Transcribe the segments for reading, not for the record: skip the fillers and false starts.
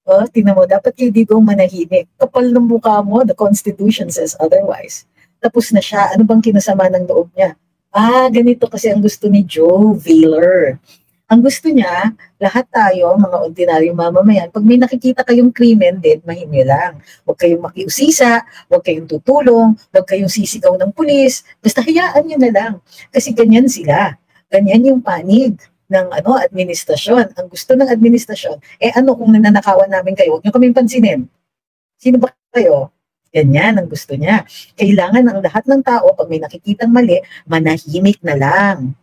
Oh, tingnan mo, dapat kayo dito manahimik. Kapal ng mukha mo, the Constitution says otherwise. Tapos na siya, ano bang kinasama ng loob niya? Ah, ganito kasi ang gusto ni Joe Wheeler. Ang gusto niya, lahat tayo, mga ordinaryong mamamayan, pag may nakikita kayong krimen, mahingi lang. Huwag kayong makiusisa, huwag kayong tutulong, huwag kayong sisigaw ng pulis, basta hayaan niyo na lang. Kasi ganyan sila. Ganyan yung panig ng administrasyon. Ang gusto ng administrasyon, ano kung nananakawan namin kayo, huwag niyo kaming pansinin. Sino ba kayo? Ganyan ang gusto niya. Kailangan ng lahat ng tao, pag may nakikitang mali, manahimik na lang.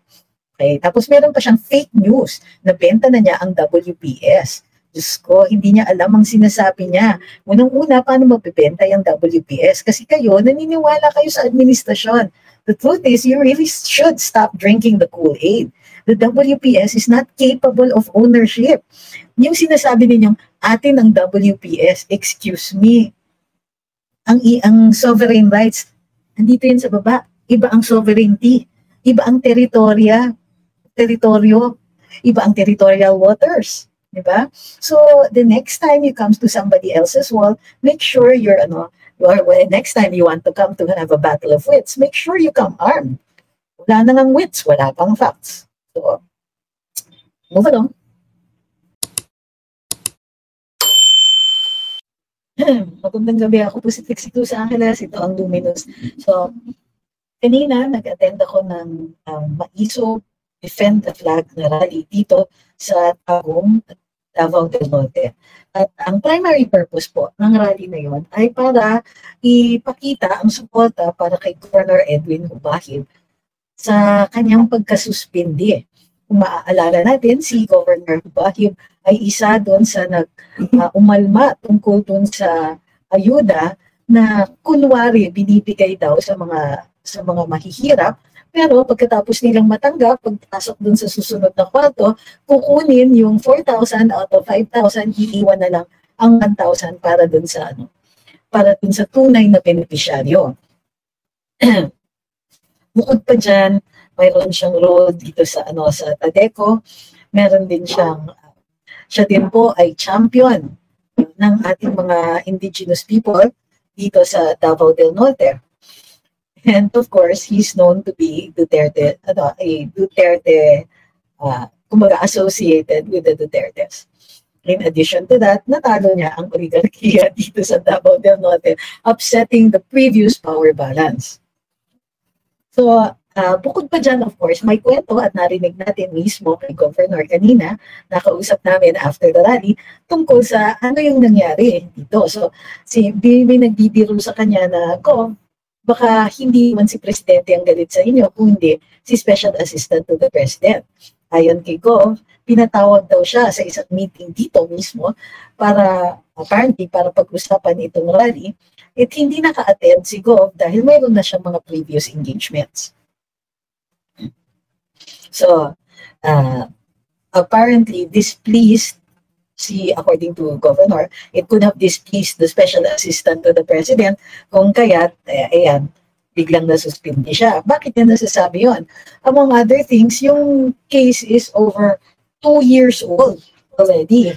Okay. Tapos meron pa siyang fake news na benta na niya ang WPS. Diyos ko, hindi niya alam ang sinasabi niya. Unang-una, paano mabibenta yung WPS? Kasi kayo, naniniwala kayo sa administrasyon. The truth is, you really should stop drinking the Kool-Aid. The WPS is not capable of ownership. Yung sinasabi ninyong, atin ang WPS, excuse me, ang sovereign rights, andito yun sa baba. Iba ang sovereignty. Iba ang teritoryo, iba ang territorial waters, di ba? So, the next time you come to somebody else's wall, make sure next time you want to come to have a battle of wits, make sure you come armed. Wala na ng wits, wala pang facts. So, move along. Magandang gabi, ako po si Trixie sa Angeles, ito ang Luminous. So, kanina nag-attend ako ng Maiso Defend the Flag na rally dito sa Tagum, Davao del Norte. At ang primary purpose po ng rally na yon ay para ipakita ang suporta para kay Governor Edwin Hubahib sa kanyang pagkasuspindi. Kung maaalala natin, si Governor Hubahib ay isa doon sa umalma tungkol doon sa ayuda na kunwari binibigay daw sa mga mahihirap, pero pagkatapos nilang matanggap, pagpasok dun sa susunod na kwarto, kukunin yung 4,000 out of 5,000, iiwan na lang ang 1,000 para dun sa tunay na benepisyaryo. Bukod pa dyan, mayroon siyang role dito sa Tadeco. Meron din siya din po ay champion ng ating mga indigenous people dito sa Davao del Norte. And of course, he's known to be associated with the Dutertes. In addition to that, natalo niya ang oligarkiya dito sa Davao del Norte, upsetting the previous power balance. So, bukod pa dyan, of course, may kwento at narinig natin mismo kay Governor kanina, nakausap namin after the rally, tungkol sa ano yung nangyari dito. So, may nagbibiro sa kanya na, baka hindi man si Presidente ang galit sa inyo, kung hindi si Special Assistant to the President. Ayon kay Gov, pinatawag daw siya sa isang meeting dito mismo para pag-usapan itong rally. At hindi naka-attend si Gov dahil mayroon na siyang mga previous engagements. So, apparently displeased according to Governor, it could have displeased the Special Assistant to the President kung kaya't, biglang nasuspindi siya. Bakit niya nasasabi yun? Among other things, yung case is over 2 years old already.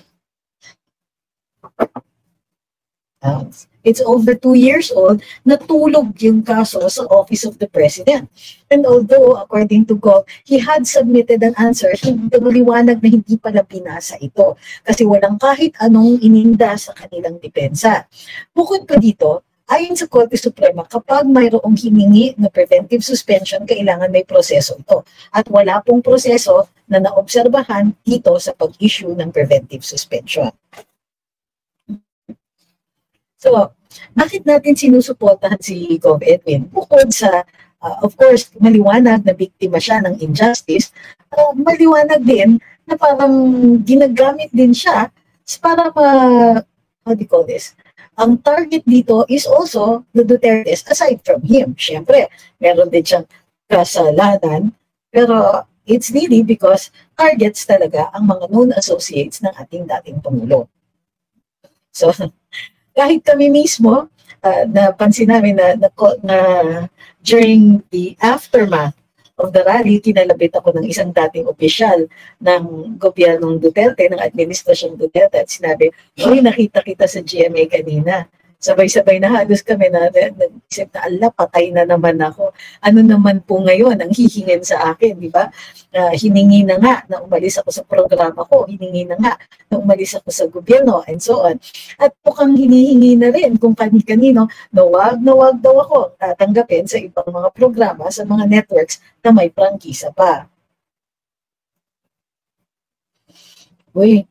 It's over 2 years old, natulog yung kaso sa Office of the President. And although, according to Gov, he had submitted an answer, hindi maliwanag na hindi pala binasa ito kasi walang kahit anong ininda sa kanilang depensa. Bukod pa dito, ayon sa Korte Suprema, kapag mayroong hiningi na preventive suspension, kailangan may proseso ito. At wala pong proseso na naobserbahan dito sa pag-issue ng preventive suspension. So, bakit natin sinusuportahan si Gov. Edwin? Bukod sa, of course, maliwanag na biktima siya ng injustice, maliwanag din na parang ginagamit din siya para how do you call this? Ang target dito is also the Dutertes aside from him. Siyempre, meron din siyang kasalanan, pero it's really because targets talaga ang mga known associates ng ating dating Pangulo. So, kahit kami mismo, napansin namin na during the aftermath of the rally, kinalabit ako ng isang dating opisyal ng gobyernong Duterte, ng administrasyong Duterte, at sinabi, uy, nakita kita sa GMA kanina. Sabay-sabay na halos kami na nag-isip na, ala, patay na naman ako. Ano naman po ngayon ang hihingin sa akin, di ba? Hiningi na nga na umalis ako sa programa ko, hiningi na nga na umalis ako sa gobyerno, and so on. At mukhang hinihingi na rin kung kani-kanino na wag daw ako tatanggapin sa ibang mga programa, sa mga networks na may prangkisa pa. Uy,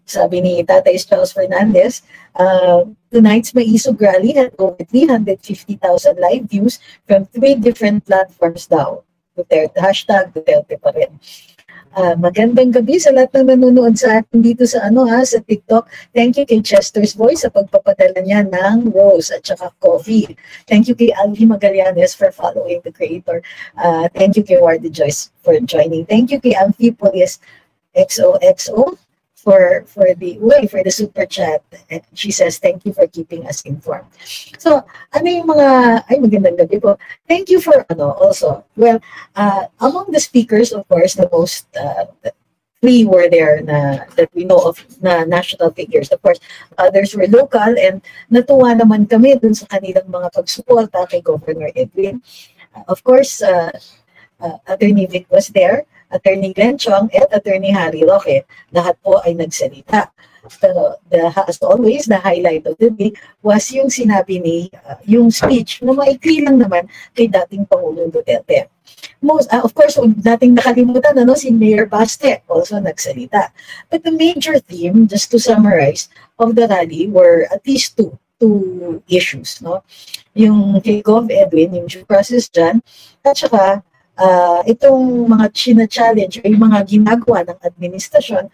sabi ni Tatay Charles Fernandez, tonight's Maisog rally had over 350,000 live views from 3 different platforms daw. Duterte, hashtag Duterte pa rin. Magandang gabi sa lahat ng nanonood sa atin dito sa sa TikTok. Thank you kay Chester's Voice sa pagpapadala niya ng rose at saka coffee. Thank you kay Alvi Magallanes for following the creator. Thank you kay Wardy Joyce for joining. Thank you kay Amphipolis XOXO for the super chat. She says, thank you for keeping us informed. So, ano yung mga, magandang gabi po. Thank you for, also, well, among the speakers, of course, the most, 3 were there that we know of na national figures. Of course, others were local, and natuwa naman kami dun sa kanilang mga pagsuporta kay Governor Edwin. Of course, Attorney Vic was there, Attorney Glenn Chong, at Attorney Harry Roque. Lahat po ay nagsalita. Pero as always, the highlight of the day was yung sinabi yung speech na maikli lang naman kay dating Pangulong Duterte. Of course, nating nakalimutan si Mayor Baste also nagsalita. But the major theme, just to summarize, of the rally were at least two issues. Yung kay Gov. Edwin, yung due process dyan, at saka itong mga china-challenge o yung mga ginagawa ng administrasyon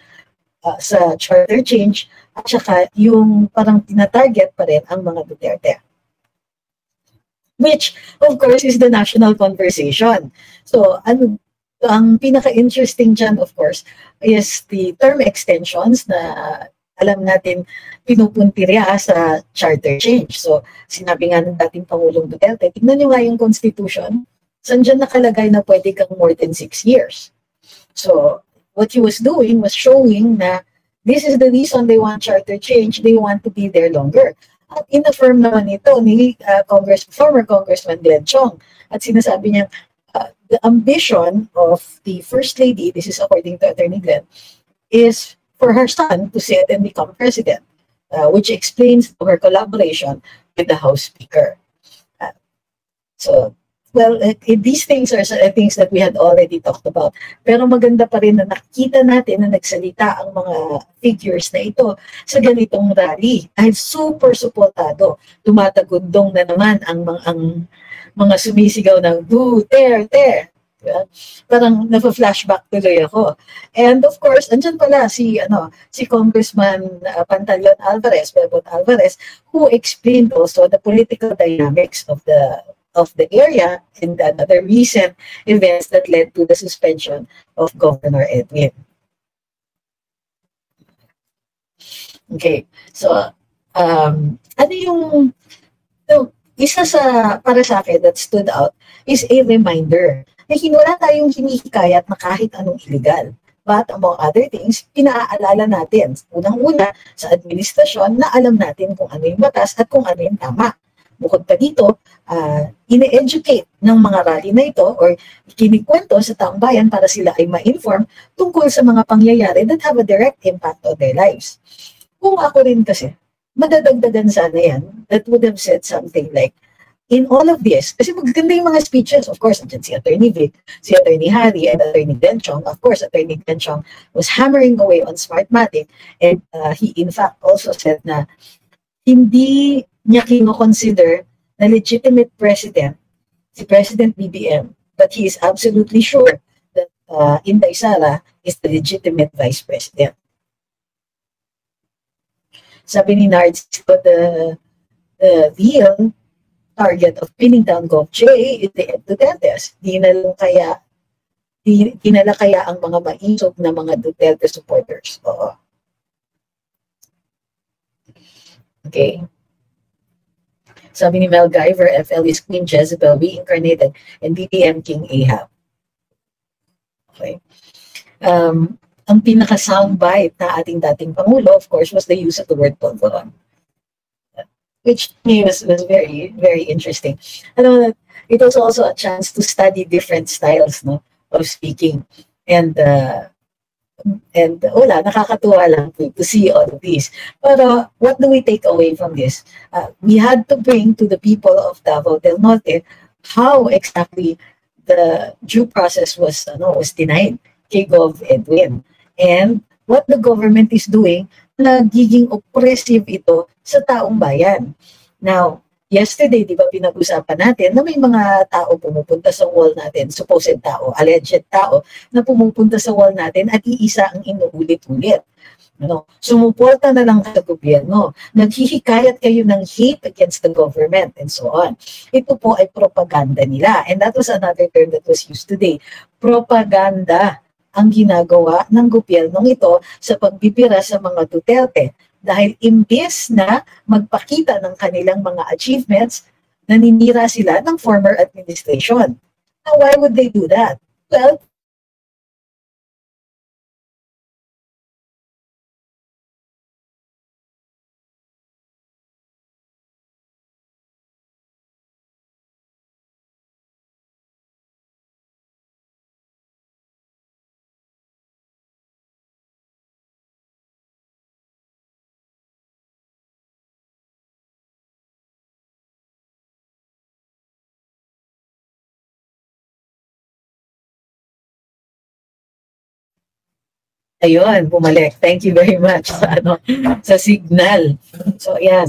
sa charter change, at saka yung parang tina-target pa rin ang mga Duterte. Which, of course, is the national conversation. So, ang pinaka-interesting dyan, of course, is the term extensions na alam natin pinupuntirya sa charter change. So, sinabi nga ng dating Pangulong Duterte, tignan nyo nga yung Constitution, saan dyan nakalagay na pwede kang more than 6 years. So, what he was doing was showing na this is the reason they want charter change, they want to be there longer. At in-affirm naman ito ni former Congressman Glenn Chong. At sinasabi niya, the ambition of the First Lady, this is according to Attorney Glenn, is for her son to sit and become president, which explains her collaboration with the House Speaker. Well, these things are things that we had already talked about. Pero maganda pa rin na nakikita natin na nagsalita ang mga figures na ito sa ganitong rally. Dahil super suportado. Tumatagundong na naman ang mga sumisigaw ng Duterte. Diba? Parang na-flashback tuloy ako. And of course, andyan pala si Congressman Pantaleon Alvarez, Bebot Alvarez, who explained also the political dynamics of the area and other recent events that led to the suspension of Governor Edwin. Okay, so para sa akin that stood out is a reminder na wala tayong hinihikayat na kahit anong illegal. But among other things, pinaalala natin, unang-una sa administrasyon na alam natin kung ano yung batas at kung ano yung tama. Bukod pa dito, ine-educate ng mga rally na ito or kinikwento sa taong bayan para sila ay ma-inform tungkol sa mga pangyayari that have a direct impact on their lives. Kung ako rin kasi, madadagdagan sana yan, that would have said something like, in all of this, kasi magaganda yung mga speeches, of course, andyan si Attorney Vic, si Attorney Harry, and Attorney Glenn Chong. Of course, Attorney Glenn Chong was hammering away on Smartmatic, and he in fact also said na hindi niya kino-consider na legitimate president si President BBM, but he is absolutely sure that Inday Sara is the legitimate vice president. Sabi ni Nards, the real target of pinning down Gov.J is the Dutertes. Di nala kaya ang mga maisog na mga Duterte supporters. Oo. Okay. Sabi ni Mel Guyver, FL is Queen Jezebel reincarnated and BBM King Ahab. Okay. Ang pinaka-soundbite na ating dating Pangulo, of course, was the use of the word polvoron, which to me was very, very interesting. It was also a chance to study different styles, no, of speaking. And wala, nakakatuwa lang to see all of these. But what do we take away from this? We had to bring to the people of Davao del Norte how exactly the due process was denied kay Gov. Edwin. And what the government is doing, nagiging oppressive ito sa taong bayan. Now, yesterday, di ba pinag-usapan natin na may mga tao pumupunta sa wall natin, supposed tao, alleged tao, na pumupunta sa wall natin at iisa ang inuulit-ulit. Sumuporta na lang sa gobyerno. Naghihikayat kayo ng hate against the government and so on. Ito po ay propaganda nila. And that was another term that was used today. Propaganda ang ginagawa ng gobyernong ito sa pagbibira sa mga Duterte. Dahil imbes na magpakita ng kanilang mga achievements, naninira sila ng former administration. Now, why would they do that? Well, ayun, bumalik. Thank you very much sa signal. So, ayan.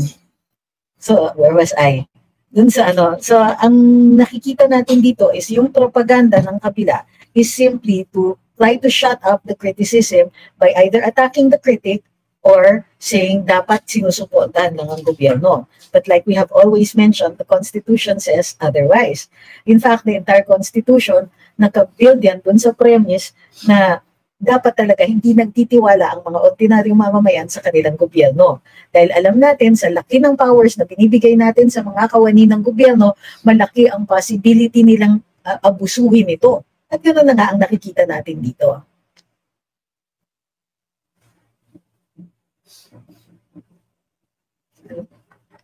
So, where was I? Dun sa So, ang nakikita natin dito is yung propaganda ng kabila is simply to try to shut up the criticism by either attacking the critic or saying dapat sinusuportahan lang ang gobyerno. But like we have always mentioned, the Constitution says otherwise. In fact, the entire Constitution, nakabuild yan dun sa premise na dapat talaga hindi nagtitiwala ang mga ordinaryong mamamayan sa kanilang gobyerno. Dahil alam natin, sa laki ng powers na binibigay natin sa mga kawani ng gobyerno, malaki ang possibility nilang abusuhin ito. At ganoon na nga ang nakikita natin dito.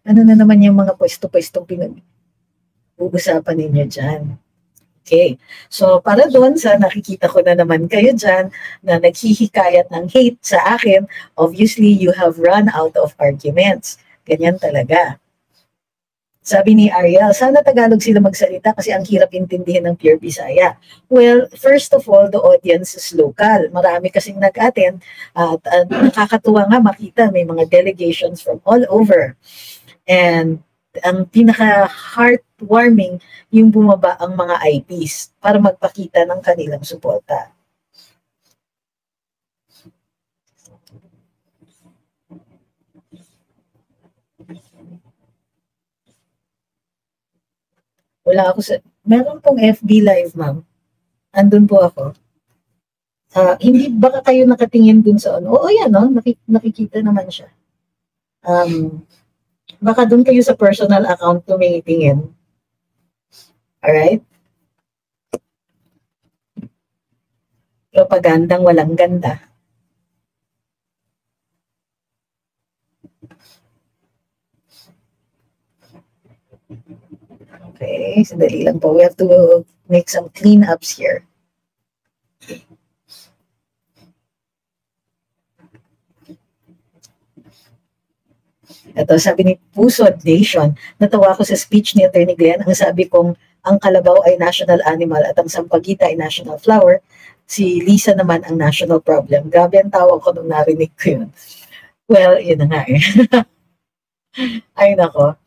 Ano na naman yung mga pwesto-pwestong pinag-uusapan ninyo dyan? Okay. So, para doon sa nakikita ko na naman kayo dyan na naghihikayat ng hate sa akin, obviously, you have run out of arguments. Ganyan talaga. Sabi ni Ariel, sana Tagalog sila magsalita kasi ang hirap intindihin ng pure Bisaya. Well, first of all, the audience is local. Marami kasing nag-attend at nakakatuwa nga makita may mga delegations from all over. And ang pinaka-heartwarming yung bumaba ang mga IPs para magpakita ng kanilang suporta. Wala ako meron pong FB live, ma'am. Andun po ako. Hindi baka kayo nakatingin dun sa Oo, yan, no? Nakikita naman siya. Baka doon kayo sa personal account tumitingin. Alright? Propagandang walang ganda. Okay, sandali lang po. We have to make some cleanups here. Ito, sabi ni Pusod Nation, natawa ko sa speech ni Attorney Glenn, ang sabi kong ang kalabaw ay national animal at ang sampagita ay national flower, si Lisa naman ang national problem. Grabe ang tawa ko nung narinig ko yun. Well, yun na nga eh. Ay nako.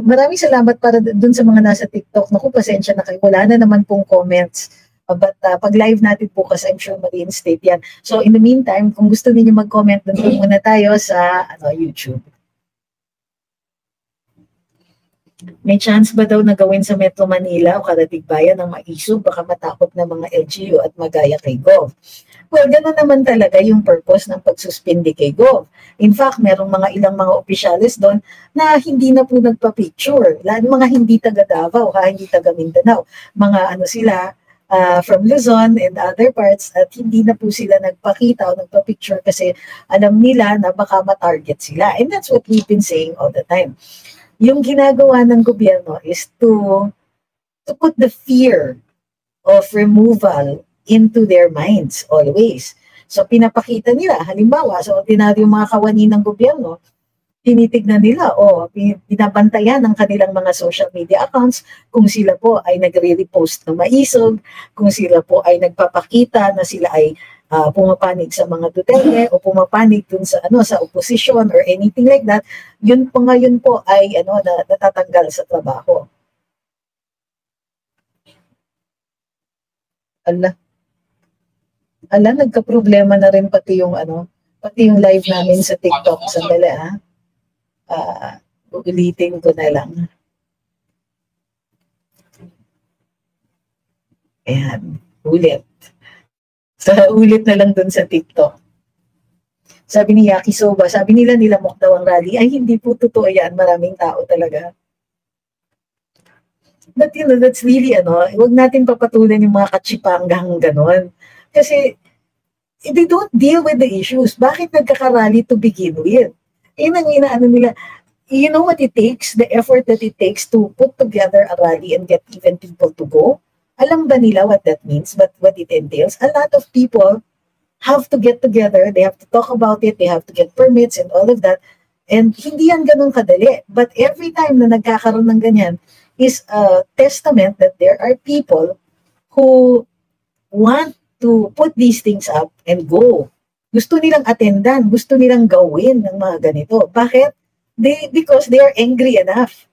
Maraming salamat para dun sa mga nasa TikTok. Naku, pasensya na kayo. Wala na naman pong comments. But pag live natin po kasi I'm sure ma-reinstate yan. So in the meantime, kung gusto niyo mag-comment, doon po muna tayo sa YouTube. May chance ba daw na gawin sa Metro Manila o Karatigbayan ng maisog baka matakot na mga LGU at magaya kay Gov? Well, gano'n naman talaga yung purpose ng pagsuspindi kay Gov. In fact, merong ilang mga opisyalis doon na hindi na po nagpa-picture. Mga hindi taga Davao, hindi taga Mindanao. Mga sila, from Luzon and other parts at hindi na po sila nagpakita o nagpa-picture kasi alam nila na baka ma-target sila. And that's what we've been saying all the time. Yung ginagawa ng gobyerno is to put the fear of removal into their minds always. So pinapakita nila, halimbawa sa ordinaryong mga kawani ng gobyerno, tinitignan nila o binabantayan ng kanilang mga social media accounts kung sila po ay nagre-repost ng maisog, kung sila po ay nagpapakita na sila ay pumapanig sa mga Duterte o pumapanig dun sa sa opposition or anything like that, yun po ngayon po ay natatanggal sa trabaho. Nagka-problema na rin pati yung live namin sa TikTok. Sandali ulitin ko na lang. Ayan, ulit. So, ulit na lang dun sa TikTok. Sabi ni Yakisoba, sabi nila nilamok daw ang rally. Ay, hindi po totoo yan. Maraming tao talaga. But that's really, huwag natin papatulan yung mga katsipanggang ganon. Kasi, they don't deal with the issues. Bakit nagkakarally to begin with? Yun ang inaano nila. You know what it takes? The effort that it takes to put together a rally and get even people to go? Alam ba nila what that means? What it entails? A lot of people have to get together. They have to talk about it. They have to get permits and all of that. And hindi yan ganun kadali. But every time na nagkakaroon ng ganyan is a testament that there are people who want to put these things up and go. Gusto nilang attendan, gusto nilang gawin ng mga ganito. Bakit? Because they are angry enough.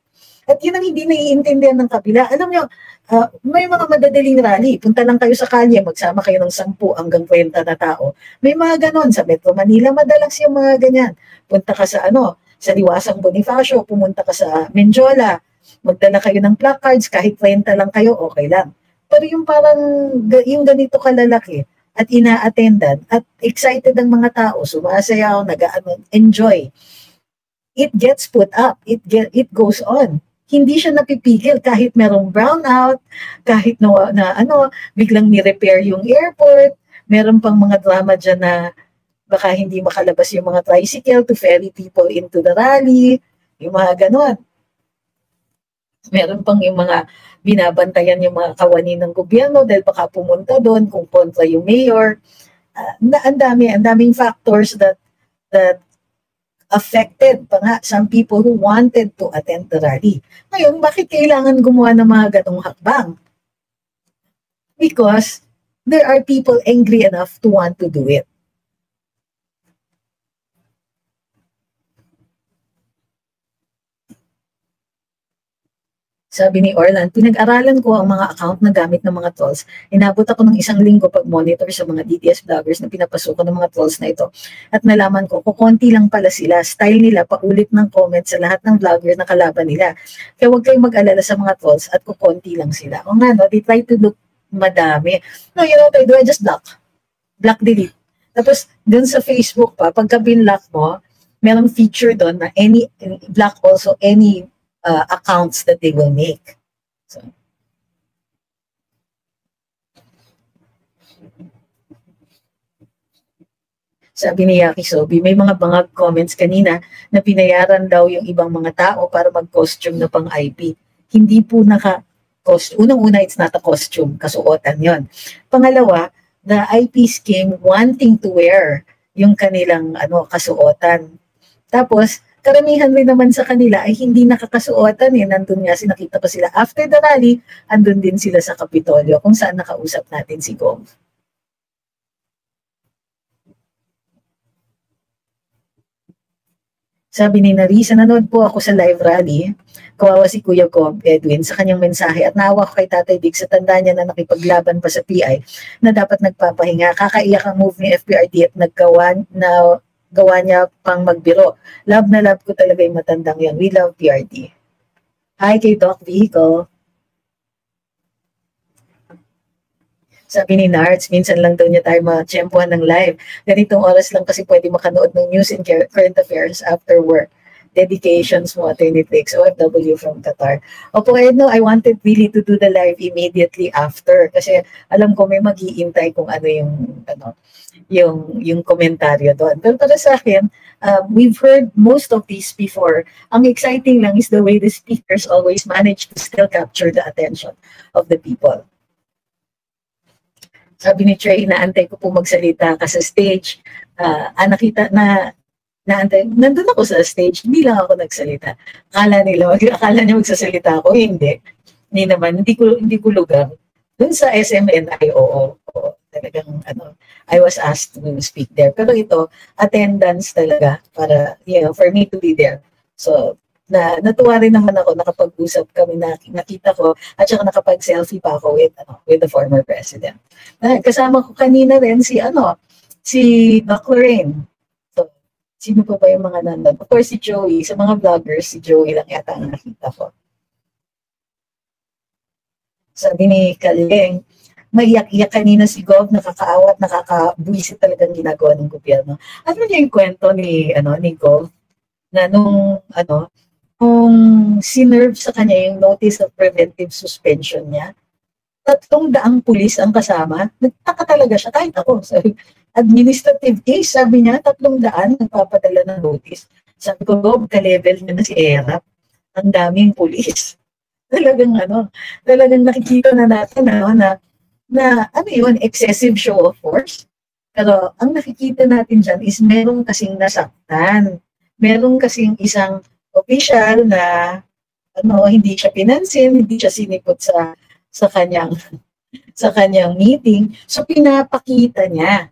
At yun ang hindi naiintindihan ng kabila. Alam nyo, may mga madadaling rally. Punta lang kayo sa kalye, magsama kayo ng 10 hanggang 20 na tao. May mga ganon sa Metro Manila, madalas yung mga ganyan. Punta ka sa sa Liwasang Bonifacio, pumunta ka sa Menjola, magdala kayo ng placards, kahit 20 lang kayo, okay lang. Pero yung parang, yung ganito kalalaki, at ina-attendan, at excited ang mga tao, sumasayaw, nag-enjoy. It gets put up, it goes on. Hindi siya napipigil kahit merong brownout, kahit biglang ni-repair yung airport, meron pang mga drama dyan na baka hindi makalabas yung mga tricycle to ferry people into the rally, yung mga ganon. Meron pang yung mga binabantayan yung mga kawani ng gobyerno dahil baka pumunta doon kung kontra yung mayor. Ang daming factors that affected pa nga some people who wanted to attend the rally. Ngayon, bakit kailangan gumawa ng mga ganong hakbang? Because there are people angry enough to want to do it. Sabi ni Orlan, pinag-aralan ko ang mga account na gamit ng mga trolls. Inabot ako ng 1 linggo pag-monitor sa mga DDS vloggers na pinapasukan ng mga trolls na ito. At nalaman ko, kukunti lang pala sila. Style nila, paulit ng comments sa lahat ng vloggers na kalaban nila. Kaya huwag kayong mag-alala sa mga trolls at kukunti lang sila. O nga, they try to look madami. No, you know what I do? I just block. Block delete. Tapos, dun sa Facebook pa, pagka binlock mo, merong feature doon na block also any accounts that they will make. So, sabi ni Yakisobi, may mga bangag comments kanina na pinayaran daw yung ibang mga tao para mag-costume na pang IP. Hindi po naka-costume. Unang-una, it's not a costume. Kasuotan yon. Pangalawa, the IPs came wanting to wear yung kanilang kasuotan. Tapos, karamihan rin naman sa kanila ay hindi nakakasuotan Nandun nga, nakita ko sila after the rally, andun din sila sa Kapitolyo kung saan nakausap natin si Gov. Sabi ni Narisa, nanood po ako sa live rally. Kawawa si Kuya Gov Edwin sa kanyang mensahe at naawa ko kay Tatay Big sa tanda niya na nakipaglaban pa sa PI na dapat nagpapahinga. Kakaiyak ang move ni FPRD at gawa niya pang magbiro. Love na love ko talaga yung matandang yan. We love PRD. Hi kay Doc Vehicle. Sabi ni Nards, minsan lang daw niya tayo matsyempohan ng live. Ganitong oras lang kasi pwede makanood ng news and current affairs after work. dedications mo, Attorney Trix, OFW from Qatar. Opo, no, I wanted really to do the live immediately after kasi alam ko may mag-iintay kung ano yung komentaryo doon. Pero para sa akin, we've heard most of these before. Ang exciting lang is the way the speakers always manage to still capture the attention of the people. Sabi ni Trey, naantay ko po magsalita ka sa stage. Nakita na naantay, nandun ako sa stage, hindi lang ako nagsalita. Akala niya magsasalita ako, hindi. Hindi naman, hindi ko lugar. Dun sa SMNI, oo, talagang I was asked to speak there. Pero ito, attendance talaga para, for me to be there. So, natuwa rin naman ako, nakapag-usap kami, nakita ko, at saka nakapag-selfie pa ako with the former president. Kasama ko kanina rin si Doc Lorraine. So, sino pa ba yung mga nandun? Of course, si Joey. Sa mga vloggers, si Joey lang yata ang nakita ko. Sabi ni Kaleng, maiyak-iyak kanina si Gov, nakakaawa at nakakabuisit talagang ginagawa ng gobyerno. Ano niya yung kwento ni Gov na nung sinerve sa kanya yung notice of preventive suspension niya, 300 pulis ang kasama, nagtaka talaga siya, kahit ako. Sabi, administrative case, sabi niya, 300 nagpapadala ng notice. Sabi ko, Gov, ka-level niya na si ERAP. Ang daming pulis. Talagang nakikita na natin na yun, excessive show of force. Pero ang nakikita natin dyan is meron kasing nasaktan. Meron kasing isang official na hindi siya pinansin, hindi siya sinipot sa kanyang meeting. So pinapakita niya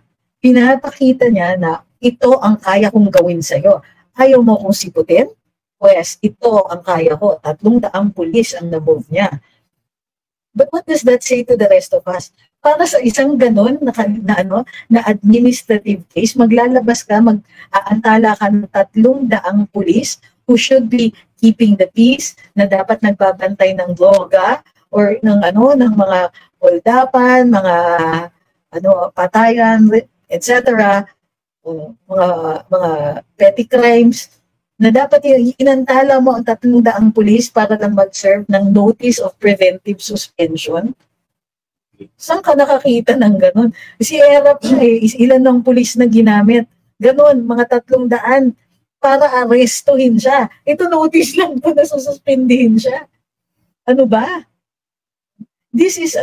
na ito ang kaya kong gawin sa'yo. Ayaw mo kong siputin? Pues, ito ang kaya ko. 300 pulis ang na-move niya. But what does that say to the rest of us? Para sa isang ganon na administrative case, maglalabas ka, mag-aantala ka ng 300 pulis who should be keeping the peace, na dapat nagbabantay ng droga or ng mga holdapan, mga patayan, etc. Mga petty crimes, na dapat inantala mo ang 300 pulis para lang mag-serve ng notice of preventive suspension. Saan ka nakakita ng ganon? Si ERAP siya ilan ng pulis na ginamit. Ganon, mga 300 para arrestuhin siya. Ito notice lang to na sususpendihin siya. Ano ba? This is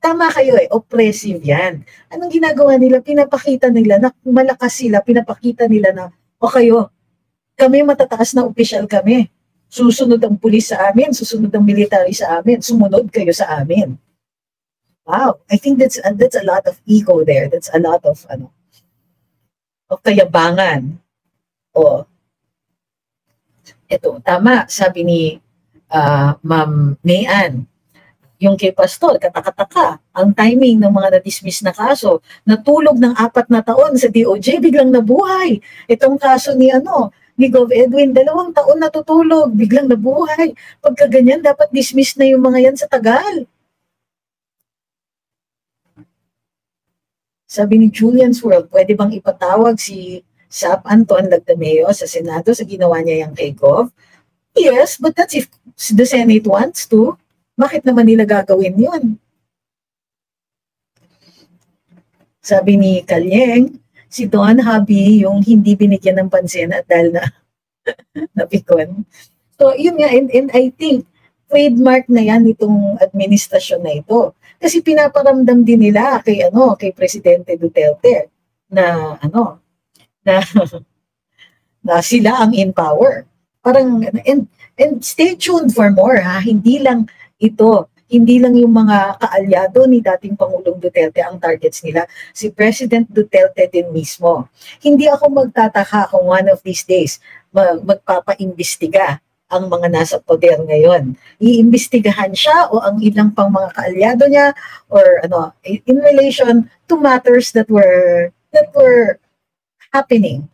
tama kayo oppressive yan. Anong ginagawa nila? Pinapakita nila na malakas sila, pinapakita nila na kayo, kami matataas na opisyal kami. Susunod ang pulis sa amin, susunod ang military sa amin, sumunod kayo sa amin. Wow, I think that's a lot of ego there. That's a lot of of kayabangan. Ito, tama, sabi ni Ma'am Mayan, yung kay Pastor, katakataka, ang timing ng mga na-dismiss na kaso, natulog ng 4 na taon sa DOJ, biglang nabuhay. Itong kaso ni Gov Edwin, 2 taon natutulog, biglang nabuhay. Pagka ganyan, dapat dismiss na yung mga yan sa tagal. Sabi ni Julian's World, pwede bang ipatawag si Sap Anton Lagdameo sa Senado sa ginawa niya yung kay Gov? Yes, but that's if the Senate wants to. Bakit naman nila gagawin yun? Sabi ni Kalyeng, si Don Habi yung hindi binigyan ng pansin at dahil na napikon. So yun nga, and I think trademark na yan itong administrasyon na ito. Kasi pinaparamdam din nila kay Presidente Duterte na na sila ang in power. Parang and stay tuned for more hindi lang yung mga kaalyado ni dating Pangulong Duterte ang targets nila, si President Duterte din mismo. Hindi ako magtataka kung one of these days magpapaimbestiga ang mga nasa poder ngayon. Iimbestigahan siya o ang ilang pang mga kaalyado niya or in relation to matters that were happening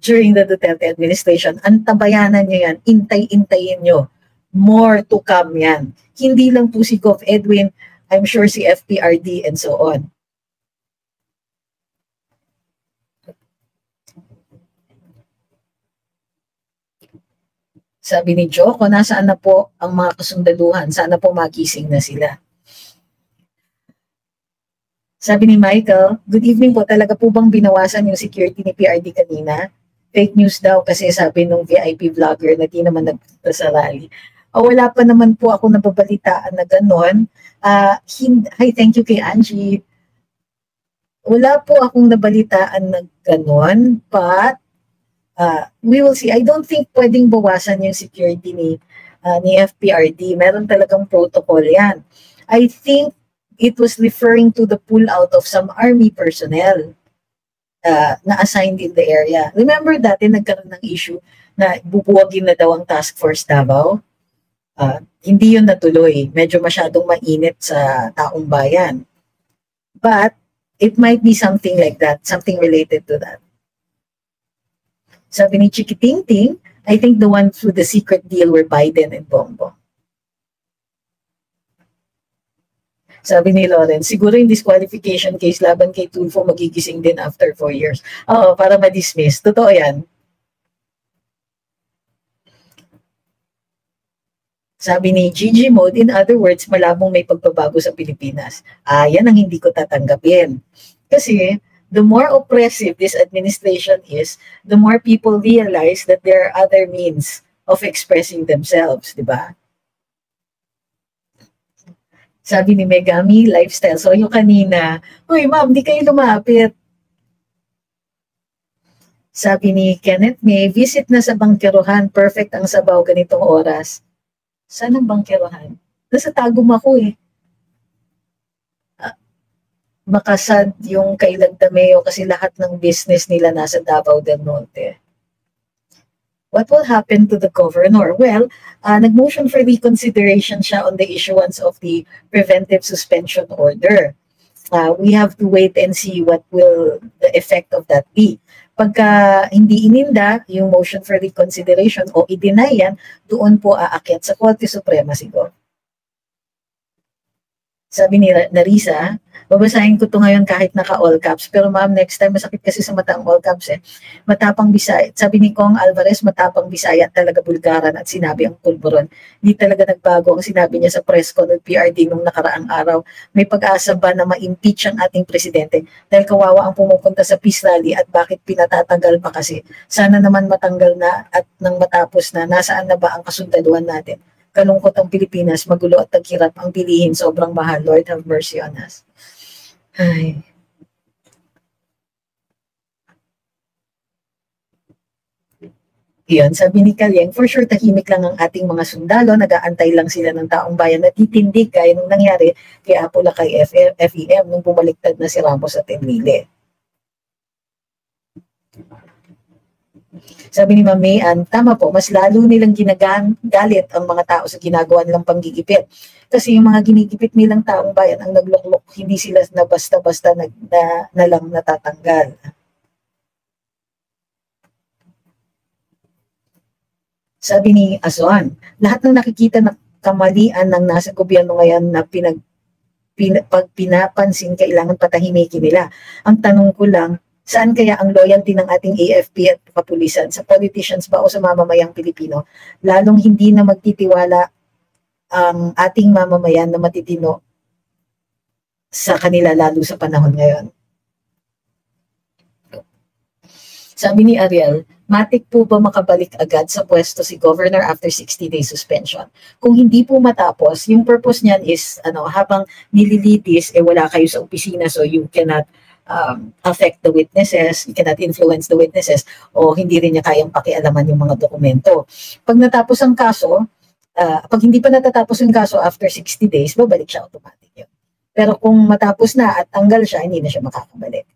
during the Duterte administration. Antabayanan niyo yan, intay-intayin niyo. More to come yan. Hindi lang po si Gov Edwin, I'm sure si FPRD and so on. Sabi ni Joko, nasaan na po ang mga kasundaluhan? Sana po magising na sila. Sabi ni Michael, good evening po, talaga po bang binawasan yung security ni PRD kanina? Fake news daw kasi sabi nung VIP vlogger na di naman nagpunta sa rally. Wala pa naman po ako nababalitaan na gano'n. Hi, thank you kay Angie. Wala po akong nabalitaan na gano'n, but we will see. I don't think pwedeng bawasan yung security ni FPRD. Meron talagang protocol yan. I think it was referring to the pull-out of some army personnel na assigned in the area. Remember dati nagkaroon ng issue na bubuwagin na daw ang task force Davao? Hindi yun natuloy. Medyo masyadong mainit sa taong bayan. But it might be something like that, something related to that. Sabi ni Chikitingting, I think the one through the secret deal were Biden and Bongbong. Sabi ni Lawrence, siguro yung disqualification case laban kay Tulfo magigising din after 4 years. Oo, para ma-dismiss. Totoo yan. Sabi ni Gigi Mode, in other words, malabong may pagbabago sa Pilipinas. Yan ang hindi ko tatanggapin. Kasi the more oppressive this administration is, the more people realize that there are other means of expressing themselves, di ba? Sabi ni Megami, lifestyle. So yung kanina, uy ma'am, di kayo lumapit. Sabi ni Kenneth May, visit na sa bangkerohan. Perfect ang sabaw ganitong oras. Saan ang bangkerohan? Nasa Tagum ako eh. Makasad yung kay Lagdameo kasi lahat ng business nila nasa Davao del Norte. What will happen to the governor? Well, nag-motion for reconsideration siya on the issuance of the preventive suspension order. We have to wait and see what will the effect of that be. Pagka hindi ininda yung motion for reconsideration o i-deny yan, doon po aakyat sa Korte Suprema siguro. Sabi ni Narisa, babasahin ko to ngayon kahit naka-all caps. Pero ma'am, next time, masakit kasi sa mata ang all caps eh. Matapang Bisaya. Sabi ni Kong Alvarez, matapang Bisaya talaga Bulgaran at sinabi ang pulburon. Hindi talaga nagbago ang sinabi niya sa press con ng PRD nung nakaraang araw. May pag-asa ba na ma-impeach ang ating presidente? Dahil kawawa ang pumupunta sa peace rally at bakit pinatatagal pa kasi? Sana naman matanggal na at nang matapos na, nasaan na ba ang kasundaluhan natin? Kalungkot ang Pilipinas, magulo at taghirap ang bilihin, sobrang mahal. Lord have mercy on us. Ay. Iyon, sabi ni Kalyeng, for sure tahimik lang ang ating mga sundalo, nag-aantay lang sila ng taong bayan na titindig gaya nung nangyari kay Apula kay FEM nung bumaliktad na si Ramos at Enrile. Sabi ni Ma'am Mayan, tama po, mas lalo nilang ginagalit ang mga tao sa ginagawa nilang panggigipit. Kasi yung mga ginigipit nilang taong bayan ang nagluklok, hindi sila na basta-basta na lang natatanggal. Sabi ni Azuan, lahat ng nakikita na kamalian ng nasa gobyerno ngayon na pag pinapansin, kailangan patahimikin nila. Ang tanong ko lang, saan kaya ang loyalty ng ating AFP at kapulisan? Sa politicians ba o sa mamamayang Pilipino? Lalong hindi na magtitiwala ang ating mamamayan na matitino sa kanila lalo sa panahon ngayon. Sabi ni Ariel, matik po ba makabalik agad sa pwesto si Governor after 60-day suspension? Kung hindi po matapos, yung purpose niyan is habang nililitis, wala kayo sa opisina so you cannot affect the witnesses, you cannot influence the witnesses, o hindi rin niya kayang pakialaman yung mga dokumento. Pag natapos ang kaso, pag hindi pa natatapos yung kaso after 60 days, babalik siya automatic yun. Pero kung matapos na at tanggal siya, hindi na siya makakabalik.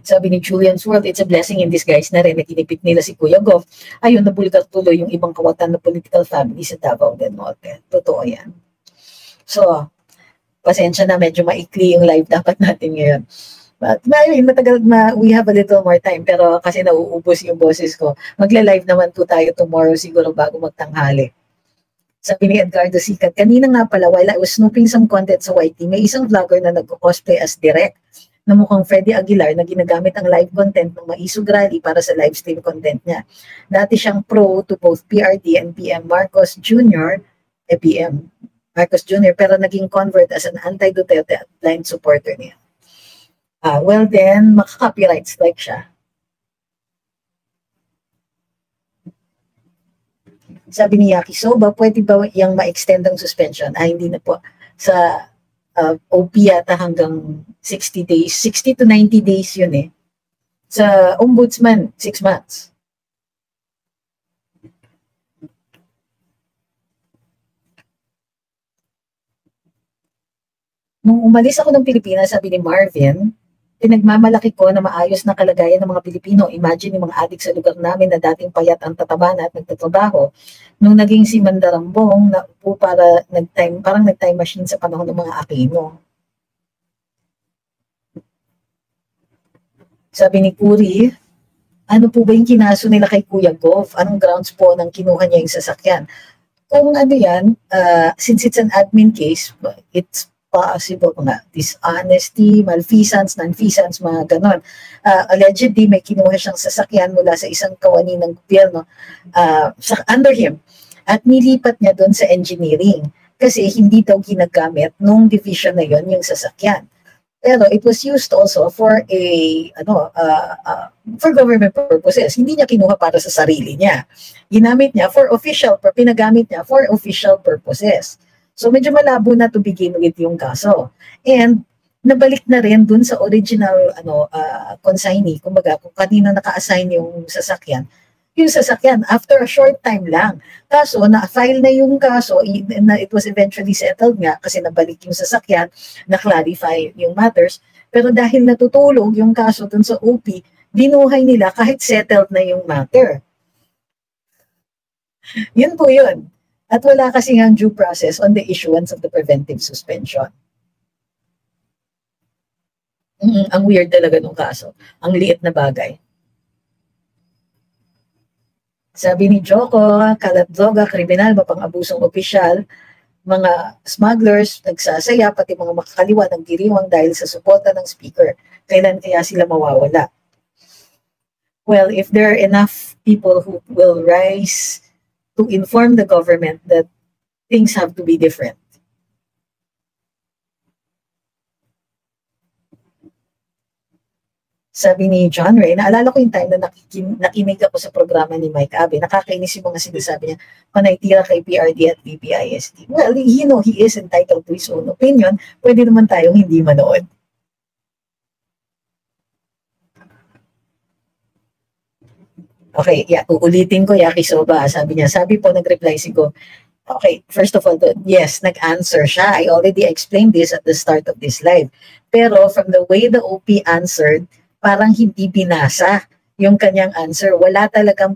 Sabi ni Julian's World, it's a blessing in disguise na rin na kinipit nila si Kuya Goff. Ayun, nabulgar tuloy yung ibang kawatan na political family sa Davao del Norte. Totoo yan. So, pasensya na, medyo maikli yung live dapat natin ngayon. But we have a little more time, pero kasi nauubos yung boses ko. Magla-live naman po tayo tomorrow siguro bago magtanghali. Sabi ni Edgardo Sikat, kanina nga pala, while I was snooping some content sa YT, may isang vlogger na nag-cosplay as Direk. na mukhang Freddy Aguilar na ginagamit ang live content ng Maisog Rally para sa live stream content niya. Dati siyang pro to both PRD and PM Marcos Jr., PM Marcos Jr., pero naging convert as an anti-Duterte at blind supporter niya. Well then, makaka-copyright strike siya. Sabi ni Yakisoba, pwede ba yung ma-extend ang suspension? Hindi na po. Sa OP yata hanggang 60 days, 60 to 90 days yun eh. Sa Ombudsman, 6 months. Nung umalis ako ng Pilipinas, sabi ni Marvin, pinagmamalaki ko na maayos na kalagayan ng mga Pilipino. Imagine yung mga adik sa lugar namin na dating payat ang tataba na at nagtatrabaho. Nung naging si Mandarambong, naupo parang nag-time machine sa panahon ng mga Aquino. Sabi ni Puri, ano po ba yung kinaso nila kay Kuya Goff? Anong grounds po nang kinuha niya yung sasakyan? Kung ano yan, since it's an admin case, it's possible mga dishonesty, malfeasance, nonfeasance, mga ganon. Allegedly, may kinuha siyang sasakyan mula sa isang kawani ng gobyerno under him at nilipat niya doon sa engineering kasi hindi daw ginagamit nung division na yon yung sasakyan. Pero it was used also for for government purposes. Hindi niya kinuha para sa sarili niya. Ginamit niya pinagamit niya for official purposes. So medyo malabo na to begin with yung kaso. And nabalik na rin dun sa original consignee, kumbaga kung kanino naka-assign yung sasakyan after a short time lang. Kaso na-file na yung kaso, it was eventually settled nga kasi nabalik yung sasakyan, na-clarify yung matters. Pero dahil natutulog yung kaso dun sa OP, binuhay nila kahit settled na yung matter. Yun po yun. At wala kasi ang due process on the issuance of the preventive suspension. Ang weird talaga nung kaso. Ang liit na bagay. Sabi ni Joko, kalat droga, kriminal, mapang-abusong opisyal, mga smugglers, nagsasaya, pati mga makakaliwa ng diriwang dahil sa suporta ng speaker. Kailan kaya sila mawawala? Well, if there are enough people who will rise to inform the government that things have to be different. Sabi ni John Ray, naalala ko yung time na nakinig ako sa programa ni Mike Abe. Nakakainis yung mga sinasabi niya, panaytira kay PRD at BPISD. Well, he is entitled to his own opinion. Pwede naman tayong hindi manood. Okay, uulitin ko, Yakisoba. Sabi po, nag-reply si Go. Okay, first of all, yes, nag-answer siya. I already explained this at the start of this live. Pero from the way the OP answered, parang hindi binasa yung kanyang answer. Wala talagang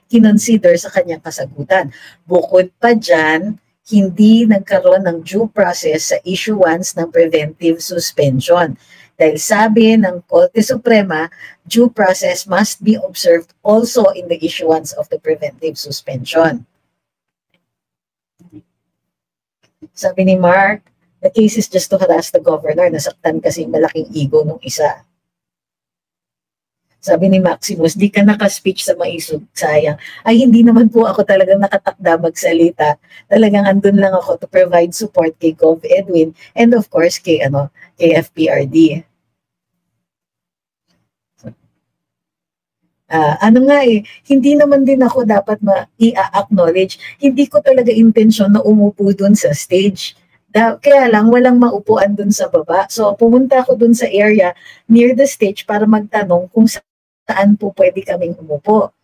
kinonsider sa kanyang kasagutan. Bukod pa dyan, hindi nagkaroon ng due process sa issuance ng preventive suspension. Dahil sabi ng Korte Suprema, due process must be observed also in the issuance of the preventive suspension. Sabi ni Mark, the case is just to harass the governor. Nasaktan kasi malaking ego nung isa. Sabi ni Maximus, di ka naka-speech sa Maisog, sayang. Ay, hindi naman po ako talagang nakatakda magsalita. Talagang andun lang ako to provide support kay Gov. Edwin and of course kay FPRD. Hindi naman din ako dapat i-acknowledge. Hindi ko talaga intensyon na umupo dun sa stage. Kaya lang, walang maupuan dun sa baba. So, pumunta ako dun sa area near the stage para magtanong kung saan po pwede kaming umupo.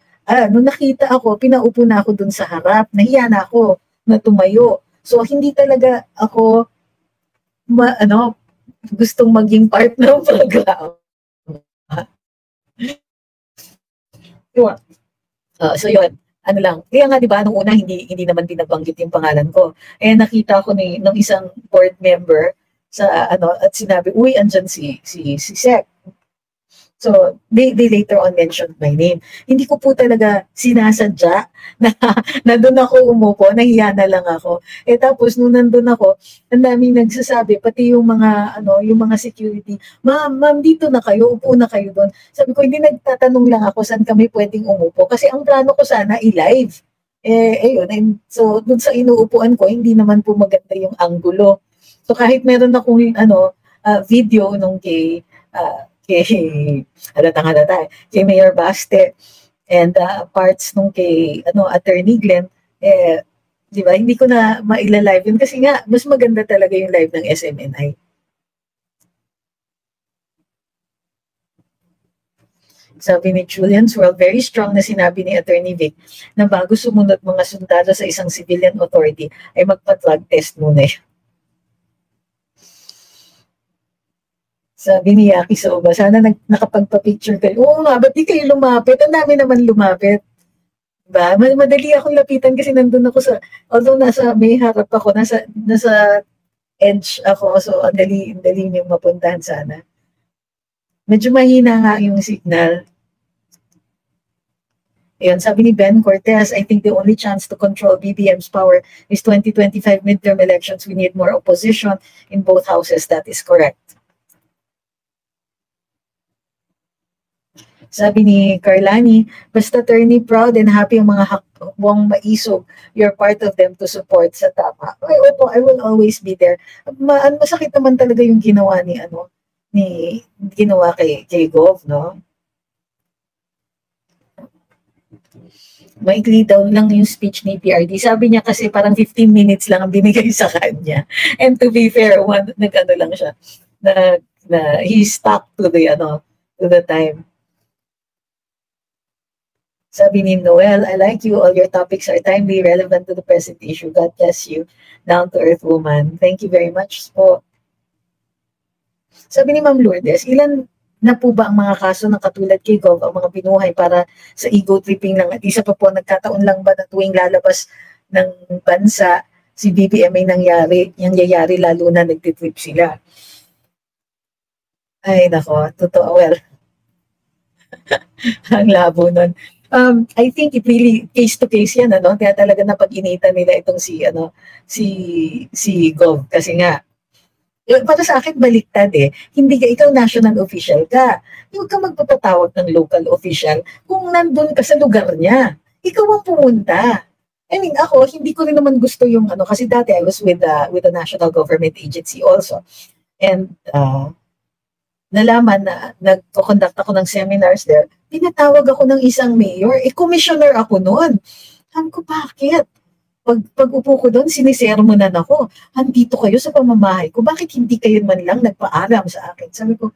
Nung nakita ako, pinaupo na ako dun sa harap. Nahiya na ako na tumayo. So, hindi talaga ako gustong maging part ng program. So yun, kaya nga 'di ba nung una hindi naman binabanggit yung pangalan ko. Nakita ko ng isang board member sa at sinabi, "Uy, andyan si Sec." So, they later on mentioned my name. Hindi ko po talaga sinasadya na, na doon ako umupo, nahiya na lang ako. Eh tapos, nung nandun ako, ang daming nagsasabi, pati yung mga, yung mga security, ma'am, dito na kayo, upo na kayo doon. Sabi ko, hindi, nagtatanong lang ako saan kami pwedeng umupo. Kasi ang plano ko sana, i-live. Ayun. So, doon sa inuupuan ko, hindi naman po maganda yung anggulo. So, kahit meron akong, video nung kay halata, kay Mayor Baste and parts nung kay Attorney Glenn, di ba, hindi ko na maila-live yun kasi nga, mas maganda talaga yung live ng SMNI. Sabi ni Julian's World, very strong na sinabi ni Attorney Vic na bago sumunod mga sundalo sa isang civilian authority ay magpa-drug test muna yun. Sabi ni Yaki Soba, sana nakapagpa-picture kayo. Oo nga, ba't di kayo lumapit? Ang dami naman lumapit. Diba? Madali akong lapitan kasi nandun ako although may harap ako, nasa edge ako, so ang dali niyong mapuntahan sana. Medyo mahina nga yung signal. Ayan, sabi ni Ben Cortez, I think the only chance to control BBM's power is 2025 midterm elections. We need more opposition in both houses. That is correct. Sabi ni Carlani, basta attorney, proud and happy ang mga hakbong maisog. You're part of them to support sa tama. Opo, I will always be there. Masakit naman talaga yung ginawa ginawa kay Gov, no? Maikli daw lang yung speech ni PRD. Sabi niya kasi parang 15 minutes lang ang binigay sa kanya. And to be fair, nag-ano lang siya, na he stuck to the time. Sabi ni Noel, I like you. All your topics are timely, relevant to the present issue. God bless you. Down to earth woman. Thank you very much po. Sabi ni Ma'am Lourdes, ilan na po ba ang mga kaso ng katulad kay Gov ang mga binuhay para sa ego tripping lang? At isa pa po, nagkataon lang ba na tuwing lalabas ng bansa, si BBM ay nangyayari lalo na nagtitrip sila? Ay, nako, totoo. Well, ang labo nun. I think it really case to case yan, kaya talaga napag-initan nila itong si Gov kasi nga para sa akin baliktad hindi ka ikaw national official ka, huwag ka magpapatawag ng local official kung nandun ka sa lugar niya, ikaw ang pumunta. I mean, ako hindi ko rin naman gusto yung kasi dati I was with the national government agency also, and nalaman na nagko-conduct ako ng seminars there, pinatawag ako ng isang mayor, commissioner ako noon. Sabi ko, bakit? Pag upo ko doon, sinisermonan ako. Andito kayo sa pamamahay ko, bakit hindi kayo man lang nagpaalam sa akin? Sabi ko,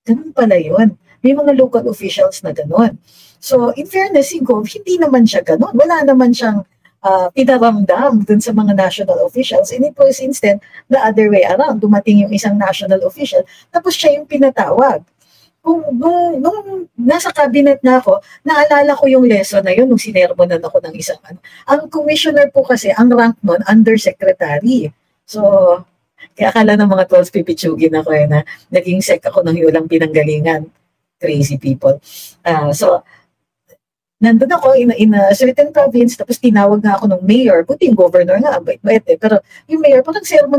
ganun pala yun. May mga local officials na ganun. So, in fairness, si Gov, hindi naman siya ganun. Wala naman siyang pinaramdam dun sa mga national officials, and it was instead the other way around. Dumating yung isang national official, tapos siya yung pinatawag. Nung nasa cabinet na ako, naalala ko yung lesson na yun nung sinermonan ako ng isang Ang commissioner po kasi, ang rank nun, undersecretary. So, kaya akala ng mga 12 pipitsugin ako na naging sec ako ng Yulang Pinanggalingan. Crazy people. So, nandun ako in a certain province, tapos tinawag nga ako ng mayor, buti yung governor nga, bait pero yung mayor, parang sermon,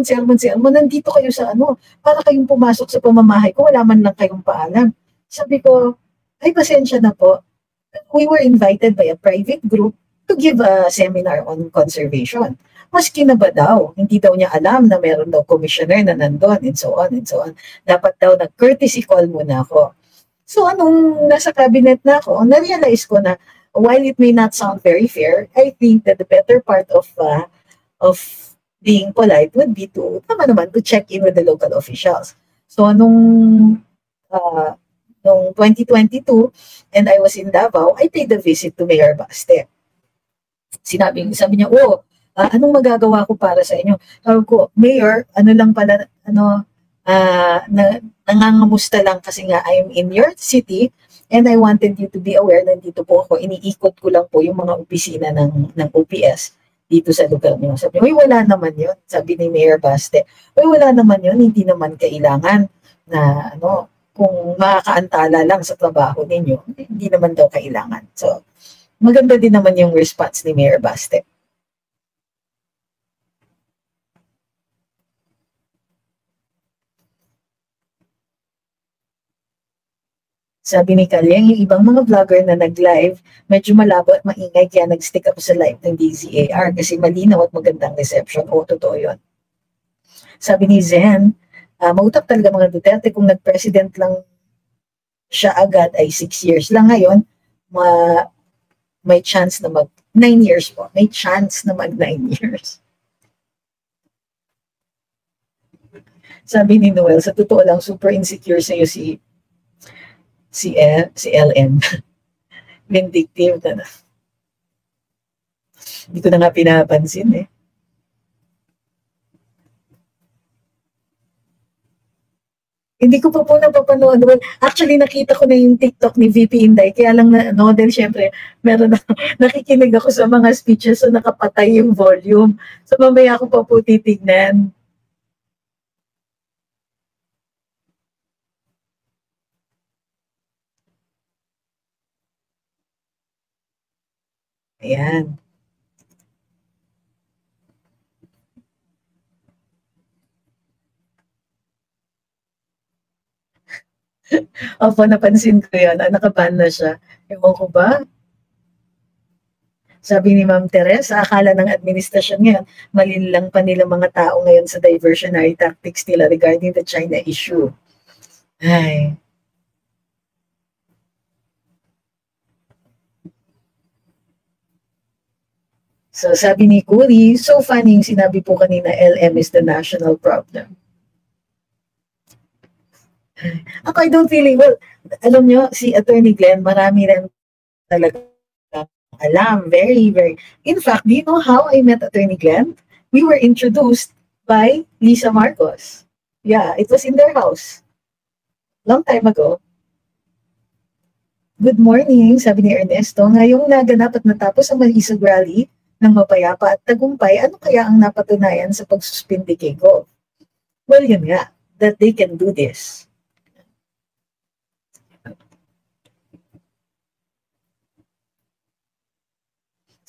nandito kayo sa para kayong pumasok sa pamamahay ko, wala man lang kayong paalam. Sabi ko, ay pasensya na po, we were invited by a private group to give a seminar on conservation. Maski na ba daw, hindi daw niya alam na meron daw commissioner na nandun, and so on. Dapat daw nag-courtesy call muna ako. So, anong nasa cabinet na ako, na-realize ko na while it may not sound very fair, I think that the better part of being polite would be to check in with the local officials. So, nung 2022, and I was in Davao, I paid a visit to Mayor Baste. Sabi niya, anong magagawa ko para sa inyo? Sabi ko, Mayor, nangangamusta lang kasi nga I'm in your city and I wanted you to be aware na dito po ako, iniikot ko lang po yung mga opisina ng OPS dito sa lugar niyo. Sabi niya, wala naman yun. Sabi ni Mayor Baste, wala naman yun, hindi naman kailangan na kung makakaantala lang sa trabaho ninyo, hindi naman daw kailangan. So, maganda din naman yung response ni Mayor Baste. Sabi ni Kalyang, yung ibang mga vlogger na nag-live, medyo malabo at maingay kaya nag-stick ako sa live ng DZAR kasi malinaw at magandang reception. O, totoo yun. Sabi ni Zen, mautak talaga mga Duterte kung nag-president lang siya agad ay 6 years lang. Ngayon, may chance na mag 9 years po. May chance na mag 9 years. Sabi ni Noel, sa totoo lang, super insecure sa'yo si LM. Vindictive na. Hindi ko na nga pinapansin eh. Hindi ko pa po napapanood. Well, actually, nakita ko na yung TikTok ni VP Inday. Kaya lang dahil syempre, meron na, nakikinig ako sa mga speeches so nakapatay yung volume. So mamaya ako pa po titignan. Ayan. Opo, napansin ko yun. Nakaban na siya. Ewan ko ba? Sabi ni Ma'am Teresa, akala ng administrasyon ngayon, malinlang pa nila mga tao ngayon sa diversionary tactics nila regarding the China issue. Ay. So sabi ni Kuri, so funny yung sinabi po kanina, LM is the national problem. Ako, I don't really, well, alam nyo, si Attorney Glenn, marami rin talaga alam. Very, very. In fact, do you know how I met Attorney Glenn? We were introduced by Lisa Marcos. Yeah, it was in their house. Long time ago. Good morning, sabi ni Ernesto. Ngayong naganap at natapos ang Maisog Rally ng mapayapa at tagumpay, ano kaya ang napatunayan sa pagsuspindi kay Go? Well, yun nga, that they can do this.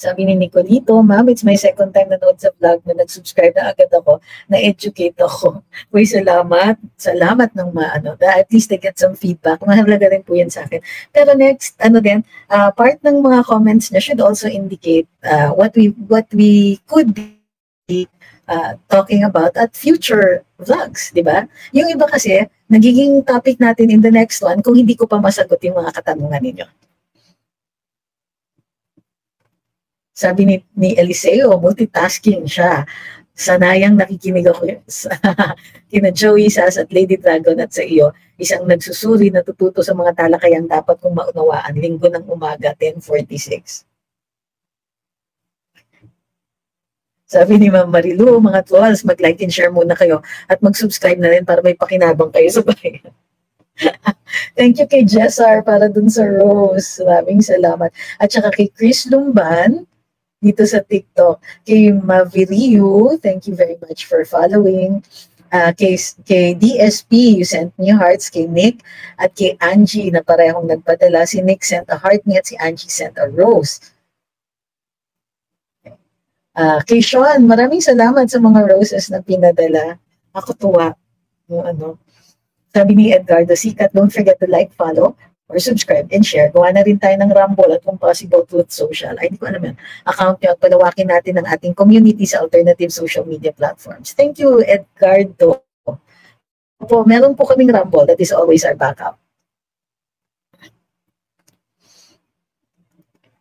Sabi ni Nicolito, ma'am, it's my second time nanood sa vlog na nag-subscribe na agad ako, na-educate ako. Uy, salamat. Salamat ng at least I get some feedback. Mahalaga rin po yan sa akin. Pero next, part ng mga comments niya should also indicate what we could be talking about at future vlogs, di ba? Yung iba kasi, nagiging topic natin in the next one kung hindi ko pa masagot yung mga katanungan ninyo. Sabi ni Eliseo, multitasking siya. Sanayang nakikinig ako kina Joey, Sas at Lady Dragon at sa iyo. Isang nagsusuri, natututo sa mga talakayang dapat kong maunawaan. Linggo ng umaga, 10:46. Sabi ni Ma'am Marilu, mga trolls, mag-like and share muna kayo at mag-subscribe na rin para may pakinabang kayo sa bayan. Thank you kay Jessar para dun sa Rose. Maraming salamat. At saka kay Chris Lumban, dito sa TikTok. Kay Maviriu, thank you very much for following. Kay DSP, you sent me hearts. Kay Nick at kay Angie na parehong nagpadala. Si Nick sent a heart me at si Angie sent a rose. Kay Sean, maraming salamat sa mga roses na pinadala. Ako tuwa. Sabi ni Edgardo Sikat, don't forget to like, follow, or subscribe and share. Gawa na rin tayo ng Rumble at kung possible Truth Social. Ay, hindi ko alam yan. Account nyo at palawakin natin ang ating community sa alternative social media platforms. Thank you, Edgardo. Po, meron po kaming Rumble. That is always our backup.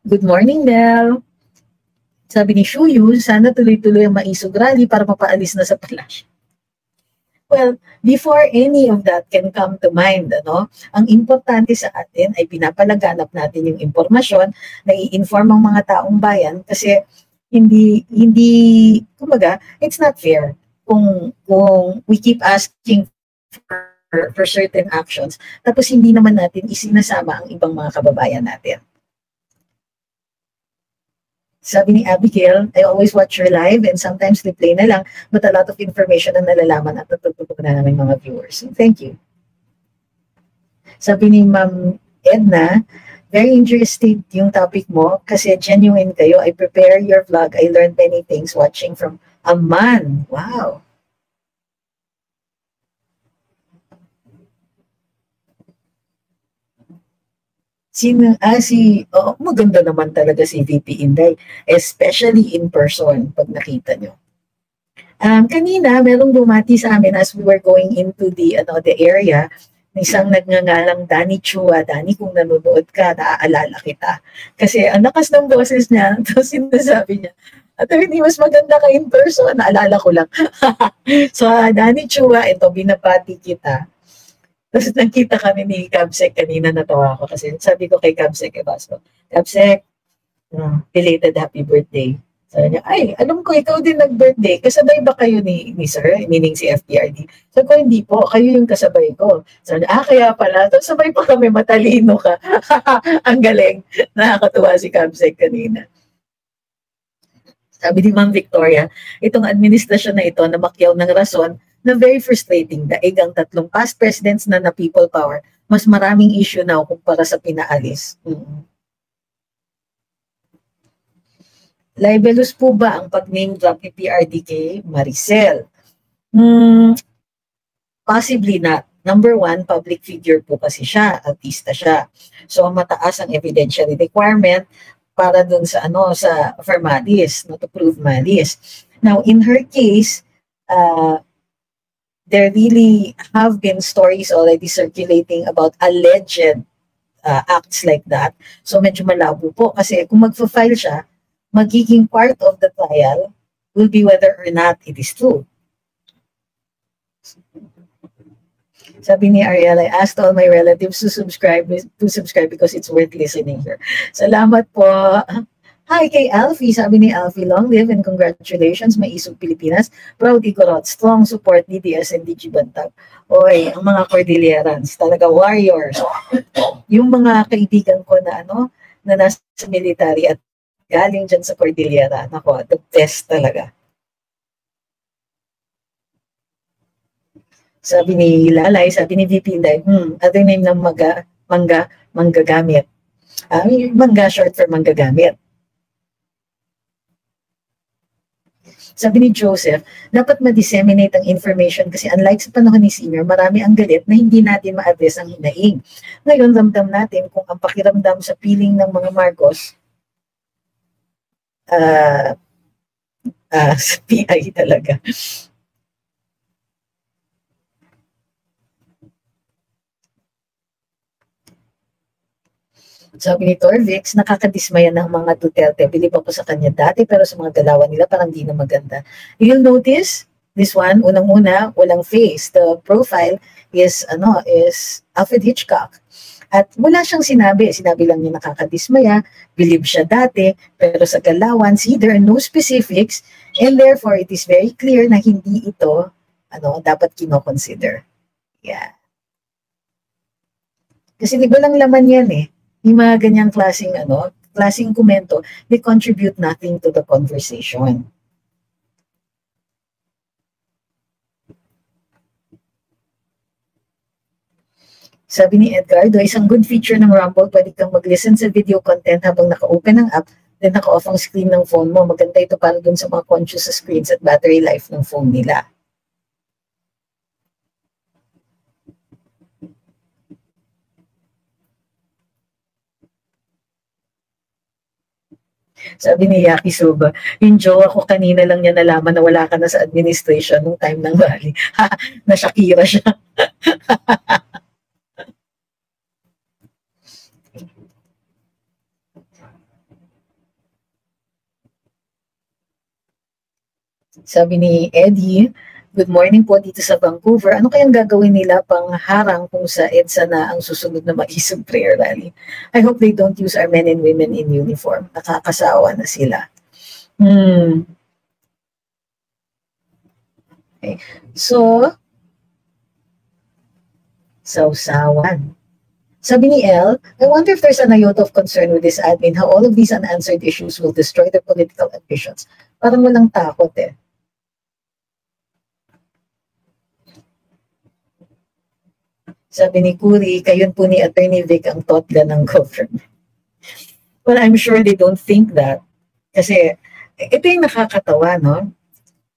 Good morning, Nell. Sabi ni Shuyu, sana tuloy-tuloy ang Maisog Rally para mapaalis na sa palasyo. Well, before any of that can come to mind, ang importante sa atin ay pinapalaganap natin yung impormasyon, na i-inform ang mga taong bayan kasi kumbaga, it's not fair kung we keep asking for certain actions tapos hindi naman natin isinasama ang ibang mga kababayan natin. Sabi ni Abigail, I always watch your live and sometimes replay na lang, but a lot of information ang nalalaman at natututunan na namin mga viewers. So, thank you. Sabi ni Ma'am Edna, very interested yung topic mo kasi genuine kayo. I prepare your vlog. I learned many things watching from Amman. Wow. Maganda naman talaga si VP Inday, especially in person pag nakita nyo. Kanina, merong bumati sa amin as we were going into the area, isang nagngangalang Danny Chua. Danny, kung nanonood ka, naaalala kita. Kasi ang lakas ng boses niya, tapos sinasabi niya, attorney, mas maganda ka in person. Naalala ko lang. So, Danny Chua, ito, binabati kita. Tapos nakita kami ni Kabsek kanina, natawa ako kasi sabi ko kay Kabsek, Kabsek, belated happy birthday. Sabi niya, ay, alam ko, ikaw din nag-birthday. Kasabay ba kayo ni Sir, meaning si FPRD? Sabi ko, hindi po, kayo yung kasabay ko. Sabi niya, kaya pala. Tapos sabay pa kami, matalino ka. Ang galing. Nakakatuwa si Kabsek kanina. Sabi ni Ma'am Victoria, itong administrasyon na ito na makyaw ng rason na very frustrating. Daig ang 3 past presidents na people power, mas maraming issue na kumpara sa pinaalis. Libelous po ba ang pag-name drop ni PRDK, Maricel? Possibly not. Number one, public figure po kasi siya, artista siya. So mataas ang evidentiary requirement para dun sa for malice, to prove malice. Now in her case, there really have been stories already circulating about alleged acts like that. So medyo malabo po kasi kung magfa-file siya, magiging part of the trial will be whether or not it is true. Sabi ni Ariel, I asked all my relatives to subscribe because it's worth listening here. Salamat po. Hi kay Alfie. Sabi ni Alfie, long live and congratulations, Maisog Pilipinas. Proud Igorot. Strong support ni DS and DG Bantag. Oy, ang mga Cordillerans, talaga warriors. Yung mga kaibigan ko na na nasa military at galing dyan sa Cordillera. Nako, the best talaga. Sabi ni Lalay, sabi ni VP Inday, other name ng manggagamit. Mangga short for manggagamit. Sabi ni Joseph, dapat ma-disseminate ang information kasi unlike sa panahon ni Senior, marami ang galit na hindi natin ma-address ang hinaing. Ngayon, ramdam natin kung ang pakiramdam sa piling ng mga Marcos sa PI talaga. Sabi ni Torvix, nakakadismaya ng mga Duterte. Bilib ako sa kanya dati pero sa mga galawan nila parang di na maganda. You'll notice, this one, unang-una, walang face. The profile is Alfred Hitchcock. At wala siyang sinabi. Sinabi lang niya nakakadismaya, bilib siya dati, pero sa galawan, see, there are no specifics, and therefore, it is very clear na hindi ito, dapat kino-consider. Yeah. Kasi di ba lang laman yan yung mga ganyang klaseng komento, they contribute nothing to the conversation. Sabi ni Edgardo, isang good feature ng Rumble, pwede kang mag-listen sa video content habang naka-open ang app, then naka-off ang screen ng phone mo. Maganda ito para dun sa mga conscious sa screens at battery life ng phone nila. Sabi ni Yakisoba, yung jowa ko kanina lang niya nalaman na wala ka na sa administration nung time ng rally. Na Shakira siya. Sabi ni Eddie, good morning po dito sa Vancouver. Ano kayang gagawin nila pang harang kung sa EDSA na ang susunod na Maisog prayer rally? I hope they don't use our men and women in uniform. Nakakasawa na sila. Okay. So, sausawan. Sabi ni Elle, I wonder if there's an iota of concern with this admin, how all of these unanswered issues will destroy their political ambitions. Parang walang takot Sabi ni Kuri, kayon po ni Attorney Vic ang totga ng government. Well, I'm sure they don't think that. Kasi ito yung nakakatawa, no?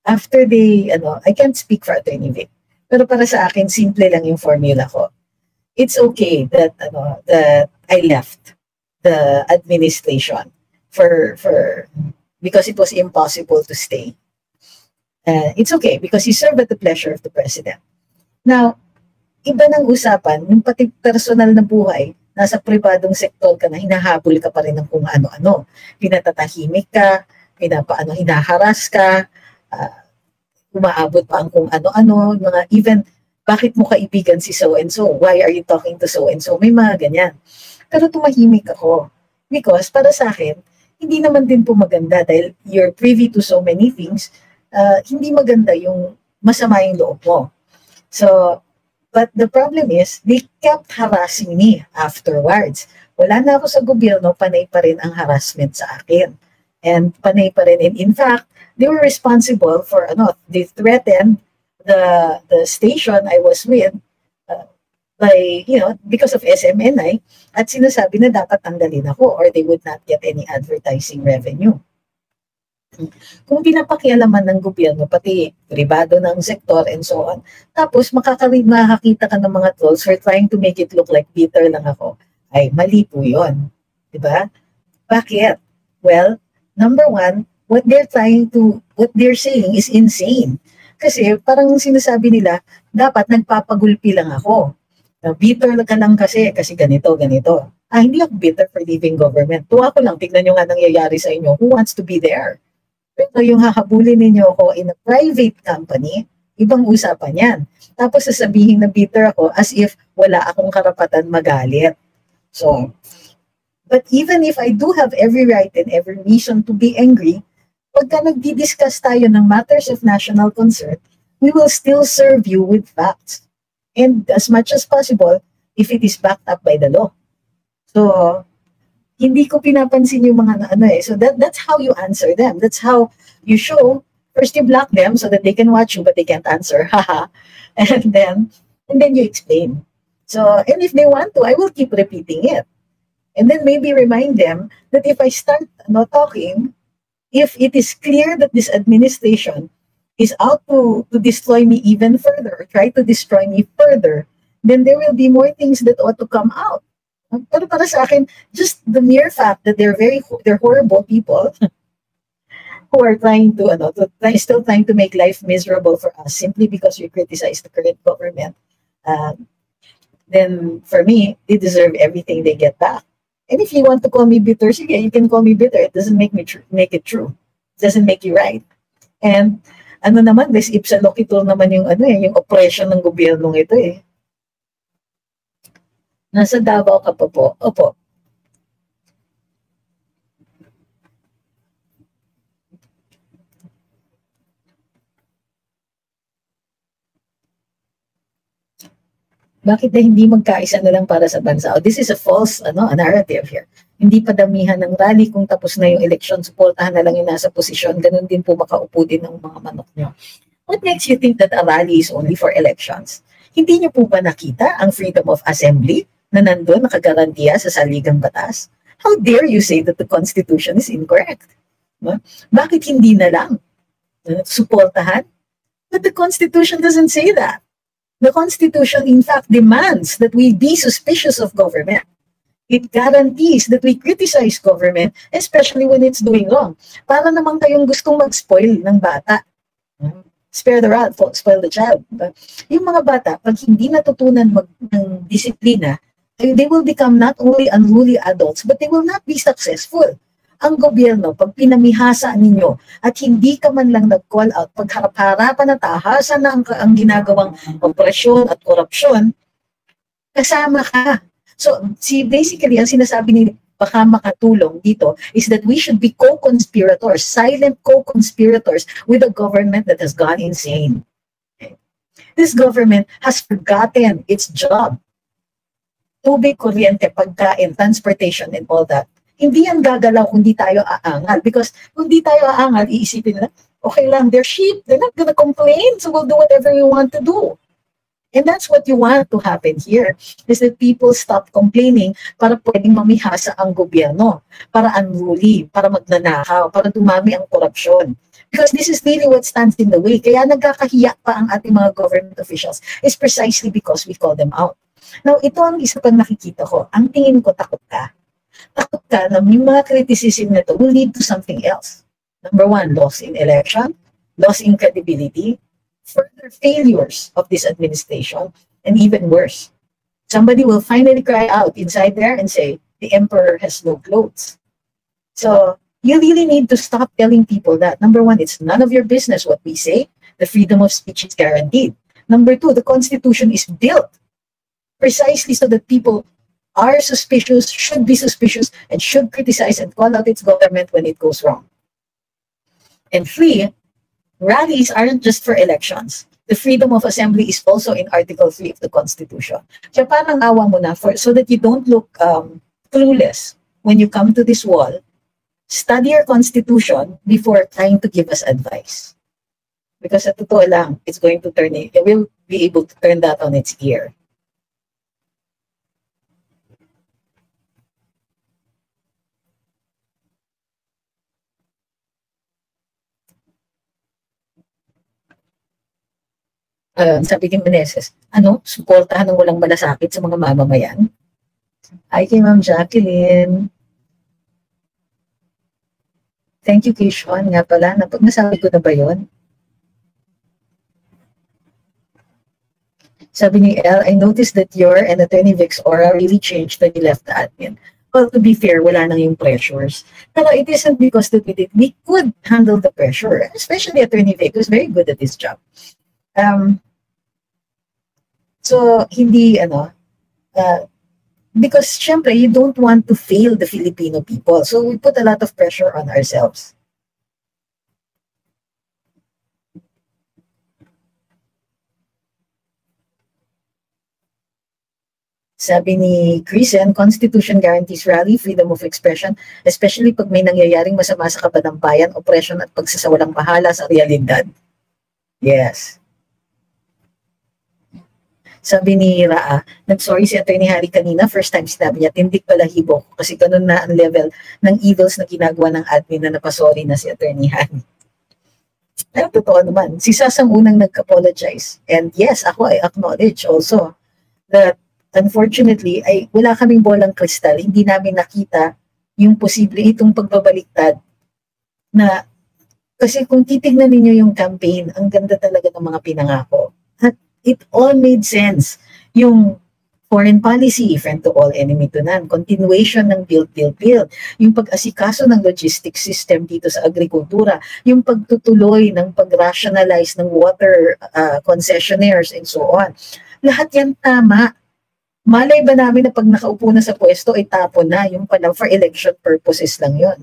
After I can't speak for Attorney Vic. Pero para sa akin, simple lang yung formula ko. It's okay that that I left the administration because it was impossible to stay. It's okay because you serve at the pleasure of the president. Now, iba ng usapan, yung pati personal na buhay, nasa pribadong sektor ka na, hinahabol ka pa rin ng kung ano-ano. Pinatatahimik ka, hinaharas ka, umaabot pa ang kung ano-ano, mga even, bakit mo kaibigan si so-and-so? Why are you talking to so-and-so? May mga ganyan. Pero tumahimik ako. Because para sa akin, hindi naman din po maganda dahil you're privy to so many things, hindi maganda yung masama yung loob mo. So, but the problem is, they kept harassing me afterwards. Wala na ako sa gobyerno, panay pa rin ang harassment sa akin. And panay pa rin. And in fact, they were responsible for, they threatened the station I was with by, because of SMNI, at sinasabi na dapat tanggalin ako or they would not get any advertising revenue. Kung pinapakialaman ng gobyerno, pati pribado ng sektor and so on, tapos makakita ka ng mga trolls who are trying to make it look like bitter lang ako, ay mali po yun. Diba? Bakit? Well, number one, what they're saying is insane. Kasi parang sinasabi nila, dapat nagpapagulpi lang ako. Bitter ka lang kasi ganito. Hindi ako bitter for leaving government. Tuwa ko lang, tignan nyo nga nangyayari sa inyo. Who wants to be there? Pero yung hahabulin ninyo ako in a private company, ibang usapan yan. Tapos sasabihin na bitter ako as if wala akong karapatan magalit. So, but even if I do have every right and every reason to be angry, pagka nagdi-discuss tayo ng matters of national concern, we will still serve you with facts. And as much as possible, if it is backed up by the law. So, hindi ko pinapansin yung mga So that's how you answer them. That's how you show. First you block them so that they can watch you but they can't answer. Haha. and then you explain. So, and if they want to, I will keep repeating it. And then maybe remind them that if I start talking, if it is clear that this administration is out to destroy me even further, or try to destroy me further, then there will be more things that ought to come out. Pero para sa akin, just the mere fact that they're horrible people who are still trying to make life miserable for us simply because we criticize the current government, then for me, they deserve everything they get back. And if you want to call me bitter, sige, you can call me bitter. It doesn't make it true. It doesn't make you right. And naman, this ipsa loquitur naman yung yung oppression ng gobyernong ito eh. Nasa Davao ka pa po. Opo. Bakit na hindi magkaisa na lang para sa bansa? This is a false a narrative here. Hindi pa damihan ng rally kung tapos na yung election, suportahan na lang yung nasa posisyon, ganun din po makaupo din ng mga manok nyo. What makes you think that a rally is only for elections? Hindi nyo po ba nakita ang freedom of assembly na nandun nakagarantiya sa saligang batas? How dare you say that the Constitution is incorrect? Bakit hindi na lang suportahan? But the Constitution doesn't say that. The Constitution, in fact, demands that we be suspicious of government. It guarantees that we criticize government, especially when it's doing wrong. Para naman kayong gustong mag-spoil ng bata. Spare the rod, spoil the child. Yung mga bata, pag hindi natutunan ng disiplina, they will become not only unruly adults, but they will not be successful. Ang gobyerno, pag pinamihasa ninyo at hindi ka man lang nag-call out, pag harap-harapan na tahasan na ang ginagawang operasyon at korupsyon, kasama ka. So, basically, ang sinasabi ni baka makatulong dito is that we should be co-conspirators, silent co-conspirators with a government that has gone insane. This government has forgotten its job. Tubig, kuryente, pagkain, transportation, and all that. Hindi yan gagalaw kung di tayo aangal. Because kung di tayo aangal, iisipin nila, okay lang, they're sheep, they're not gonna complain, so we'll do whatever we want to do. And that's what you want to happen here, is that people stop complaining para pwedeng mamihasa ang gobyerno, para unruly, para magnanakaw, para dumami ang korupsyon. Because this is really what stands in the way. Kaya nagkakahiya pa ang ating mga government officials is precisely because we call them out. Now, ito ang isa pang nakikita ko. Ang tingin ko, takot ka. Takot ka na yung mga criticism na ito will lead to something else. Number one, loss in election, loss in credibility, further failures of this administration, and even worse, somebody will finally cry out inside there and say, the emperor has no clothes. So you really need to stop telling people that. Number one, it's none of your business what we say. The freedom of speech is guaranteed. Number two, the Constitution is built precisely so that people are suspicious, should be suspicious, and should criticize and call out its government when it goes wrong. And three, rallies aren't just for elections. The freedom of assembly is also in Article 3 of the Constitution. Kaya parang awa mo na so that you don't look clueless when you come to this wall. Study your Constitution before trying to give us advice. Because sa totoo lang, it will be able to turn that on its ear. Sabi ni Meneses, suportahan ng walang malasakit sa mga mamamayan? Hi kay Ma'am Jacqueline. Thank you kay Sean nga pala. Nasabi ko na ba yun? Sabi ni El, I noticed that your and Attorney Vic's aura really changed when you left the admin. Well, to be fair, wala nang yung pressures. Pero it isn't because that we could handle the pressure, especially Attorney Vic, who's very good at his job. So, hindi, because syempre, you don't want to fail the Filipino people. So, we put a lot of pressure on ourselves. Sabi ni Krisen, Constitution guarantees rally, freedom of expression, especially pag may nangyayaring masama sa kapanampayan, oppression at pagsasawalang bahala sa realidad. Yes. Sabi ni Raa, nag-sorry si Atty. Harry kanina, first time sinabi niya, tindig balahibo kasi ganun na ang level ng evils na ginagawa ng admin na napasorry na si Atty. Harry. Pero totoo naman, si Sasang unang nag-apologize. And yes, ako I acknowledge also that unfortunately, ay wala kaming bolang kristal, hindi namin nakita yung posible itong pagbabaliktad na kasi kung titignan ninyo yung campaign, ang ganda talaga ng mga pinangako. At it all made sense. Yung foreign policy, friend to all, enemy to none, continuation ng build. Yung pag-asikaso ng logistics system dito sa agrikultura, yung pagtutuloy ng pag-rationalize ng water concessionaires and so on. Lahat yan tama. Malay ba namin na pag nakaupo na sa pwesto ay tapon na, yung pala for election purposes lang yon.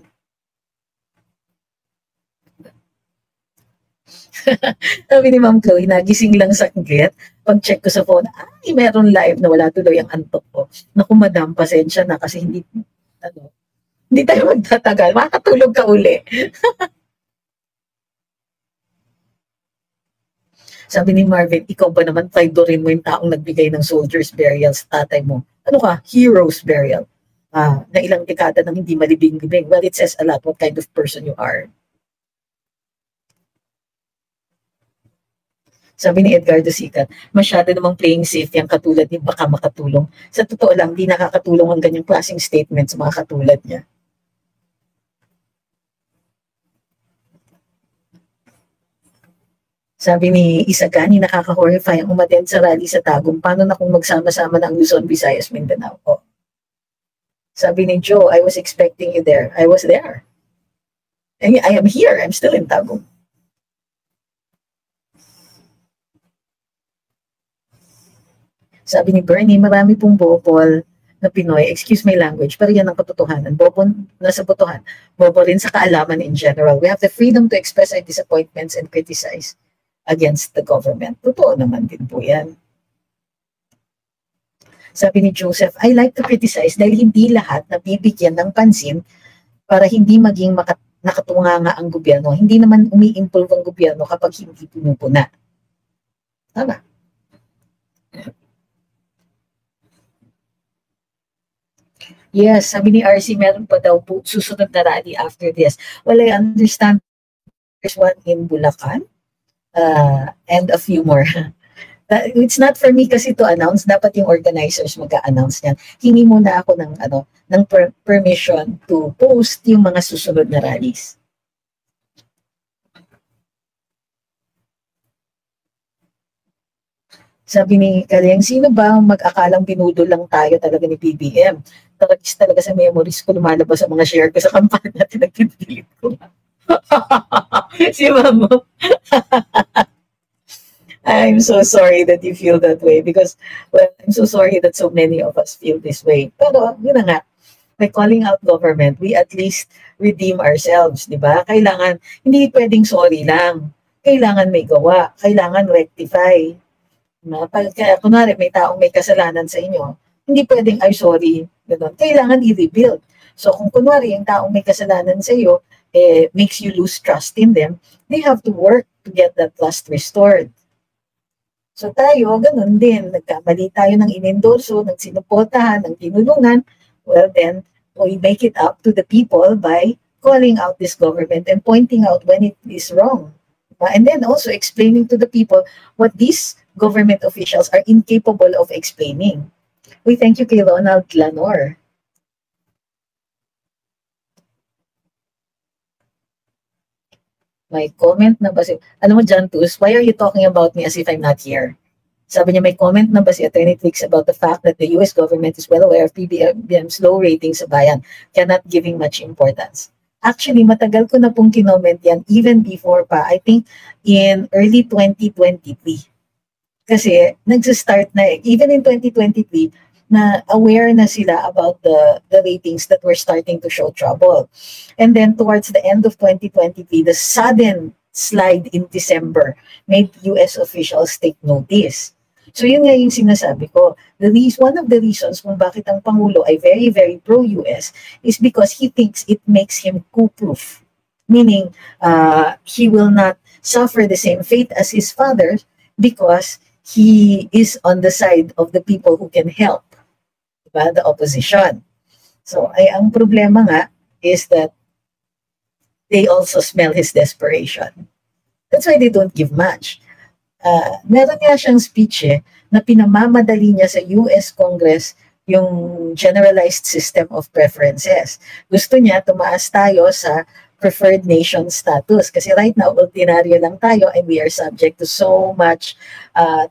Sabi ni Ma'am Chloe, nagising lang sa saglit. Pag-check ko sa phone, ay, meron live na wala tuloy ang antok ko. Naku, madam, pasensya na kasi hindi tayo magtatagal. Makakatulog ka uli. Sabi ni Marvin, ikaw ba naman traidorin mo yung taong nagbigay ng soldier's burial sa tatay mo? Ano ka? Hero's burial. Na ilang dekada nang hindi malibing-libing. Well, it says a lot what kind of person you are. Sabi ni Edgardo Sikat, masyado namang playing safe yung katulad ni baka makatulong. Sa totoo lang, di nakakatulong ang ganyang klaseng statement sa mga katulad niya. Sabi ni Isagani, nakaka-horrify ang umattend sa rally sa Tagum. Paano na kung magsama-sama na ang Luzon, Visayas, Mindanao? Oh. Sabi ni Joe, I was expecting you there. I was there. And I am here. I'm still in Tagum. Sabi ni Bernie, marami pong bopol na Pinoy, excuse my language, pero yan ang katotohanan. Bobo nasa botohan. Bobo rin sa kaalaman in general. We have the freedom to express our disappointments and criticize against the government. Totoo naman din po yan. Sabi ni Joseph, I like to criticize dahil hindi lahat nabibigyan ng pansin para hindi maging nakatunganga ang gobyerno. Hindi naman umi-improve ang gobyerno kapag hindi pinupuna. Tama. Yes, sabi ni RC, meron pa daw po susunod na rally after this. Well, I understand there's one in Bulacan, and a few more. It's not for me kasi to announce, dapat yung organizers mag-a-announce niyan. Hingi muna ako ng permission to post yung mga susunod na rallies. Sabi ni Kalyang, sino ba ang mag-akalang binudol lang tayo talaga ni BBM? Talaga sa memories ko lumalabas sa mga share ko sa kampanya, pinag-delete ko. Si Mamo. I'm so sorry that you feel that way because, well, I'm so sorry that so many of us feel this way. Pero, yun na nga, by calling out government, we at least redeem ourselves, di ba? Kailangan, hindi pwedeng sorry lang. Kailangan may gawa. Kailangan rectify. Kaya, kunwari, may taong may kasalanan sa inyo, hindi pwedeng, ay, sorry. Ganun. Kailangan i-rebuild. So, kung kunwari, yung taong may kasalanan sa iyo, makes you lose trust in them, they have to work to get that trust restored. So tayo, ganun din. Nagkamali tayo ng inendorso, ng sinuportahan, ng tinulungan. Well, then, we make it up to the people by calling out this government and pointing out when it is wrong. And then also explaining to the people what these government officials are incapable of explaining. We thank you kay Ronald Lanor. May comment na ba si... Alam mo, John Tus, why are you talking about me as if I'm not here? Sabi niya, may comment na ba si Attorney Trix about the fact that the US government is well aware of PBBM's low ratings sa bayan, kaya not giving much importance. Actually, matagal ko na pong kinoment yan, even before pa, I think in early 2023. Kasi nagsistart na, even in 2023, na aware na sila about the ratings that were starting to show trouble. And then towards the end of 2023, the sudden slide in December made US officials take notice. So yun nga yung sinasabi ko. One of the reasons kung bakit ang Pangulo ay very, very pro-US is because he thinks it makes him coup-proof. Meaning, he will not suffer the same fate as his father because he is on the side of the people who can help. Diba? The opposition. So, ang problema nga is that they also smell his desperation. That's why they don't give much. Meron nga siyang speech na pinamamadali niya sa US Congress yung generalized system of preferences. Gusto niya tumaas tayo sa preferred nation status. Kasi right now, ordinaryo lang tayo and we are subject to so much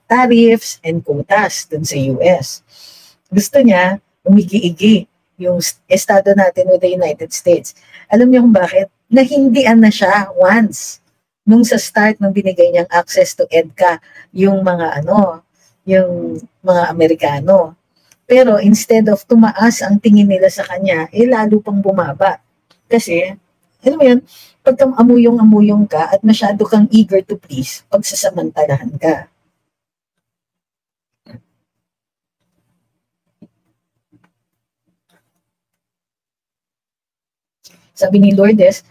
tariffs and quotas dun sa US. Gusto niya, umigi-igi yung estado natin with the United States. Alam niyo kung bakit? Nahindian na siya once. Nung sa start, nung binigay niyang access to EDCA, yung mga yung mga Amerikano. Pero instead of tumaas ang tingin nila sa kanya, lalo pang bumaba. Kasi, alam mo yan, pagka amuyong-amuyong ka at masyado kang eager to please, pagsasamantalahan ka. Sabi ni Lourdes,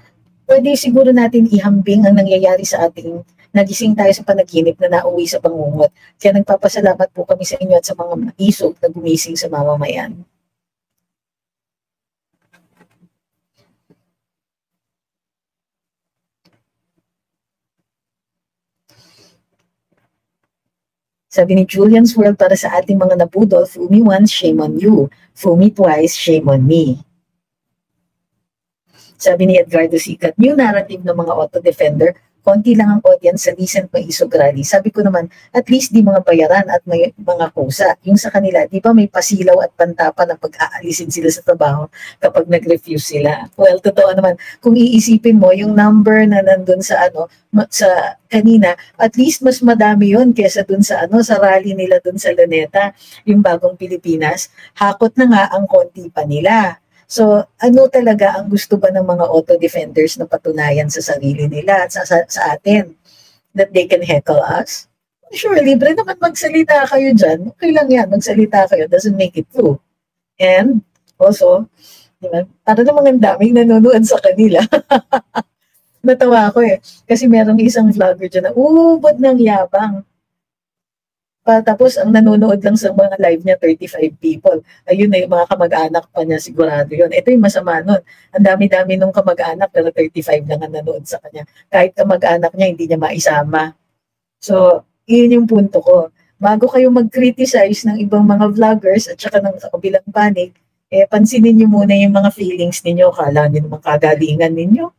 pwede siguro natin ihambing ang nangyayari sa ating nagising tayo sa panaginip na nauwi sa bangungot. Kaya nagpapasalamat po kami sa inyo at sa mga isog na gumising sa mamamayan. Sabi ni Julian's World, para sa ating mga nabudol, fool me once, shame on you. Fool me twice, shame on me. Sabi ni Edgardo Sikat, new narrative ng mga auto-defender, konti lang ang audience sa recent may isog rally. Sabi ko naman, at least di mga bayaran at may mga kusa. Yung sa kanila, di ba may pasilaw at pantapan na pag-aalisin sila sa trabaho kapag nag-refuse sila? Well, totoo naman, kung iisipin mo, yung number na nandun sa sa kanina, at least mas madami yun kesa dun sa sa rally nila dun sa Luneta, yung bagong Pilipinas. Hakot na nga ang konti pa nila. So, ano talaga ang gusto ba ng mga auto-defenders na patunayan sa sarili nila at sa atin? That they can heckle us? Sure, libre naman magsalita kayo dyan. Okay lang yan, magsalita kayo. Doesn't make it true. And, also, diba, para namang ang daming nanonood sa kanila. Natawa ako kasi merong isang vlogger dyan na ubod ng yabang. Tapos ang nanonood lang sa mga live niya, 35 people. Ayun na yung mga kamag-anak pa niya, sigurado yun. Ito yung masama nun. Ang dami-dami nung kamag-anak, pero 35 lang ang nanonood sa kanya. Kahit kamag-anak niya, hindi niya maisama. So, yun yung punto ko. Bago kayo mag-criticize ng ibang mga vloggers at saka ng kabilang panig, pansinin niyo muna yung mga feelings ninyo. Kala niyo naman kagalingan ninyo.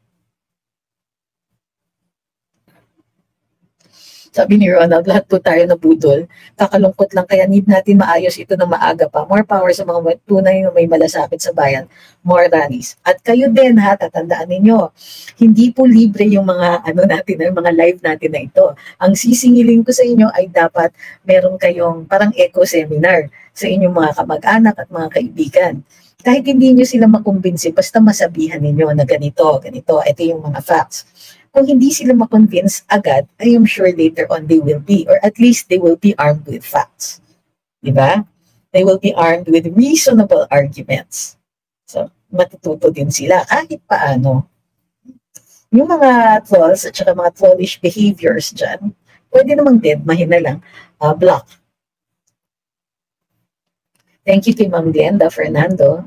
Sabi ni Ronald, lahat po tayo nabudol. Kakalungkot lang, kaya need natin maayos ito ng maaga pa. More power sa mga tunay na may malasakit sa bayan. More rallies. At kayo din ha, tatandaan ninyo, hindi po libre yung mga natin, yung mga live natin na ito. Ang sisingilin ko sa inyo ay dapat meron kayong parang eco seminar sa inyong mga kamag-anak at mga kaibigan. Kahit hindi nyo sila makumbinsi, basta masabihan ninyo na ganito, ito yung mga facts. Kung hindi sila makonvince agad, I am sure later on they will be, or at least they will be armed with facts. Diba? They will be armed with reasonable arguments. So, matututo din sila kahit paano. Yung mga trolls at saka mga trollish behaviors dyan, pwede namang deadmahin na lang, block. Thank you to Ma'am Glenda Fernando.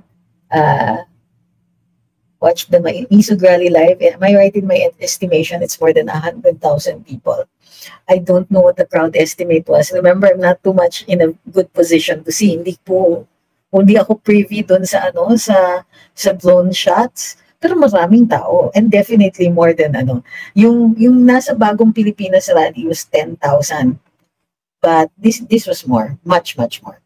Watch the Isog Rally live. Am I right in my estimation? It's more than 100,000 people. I don't know what the crowd estimate was. Remember, I'm not too much in a good position to see. Hindi ako privy doon sa sa drone shots. Pero maraming tao, and definitely more than yung nasa bagong Pilipinas rally was 10,000. But this was more, much more.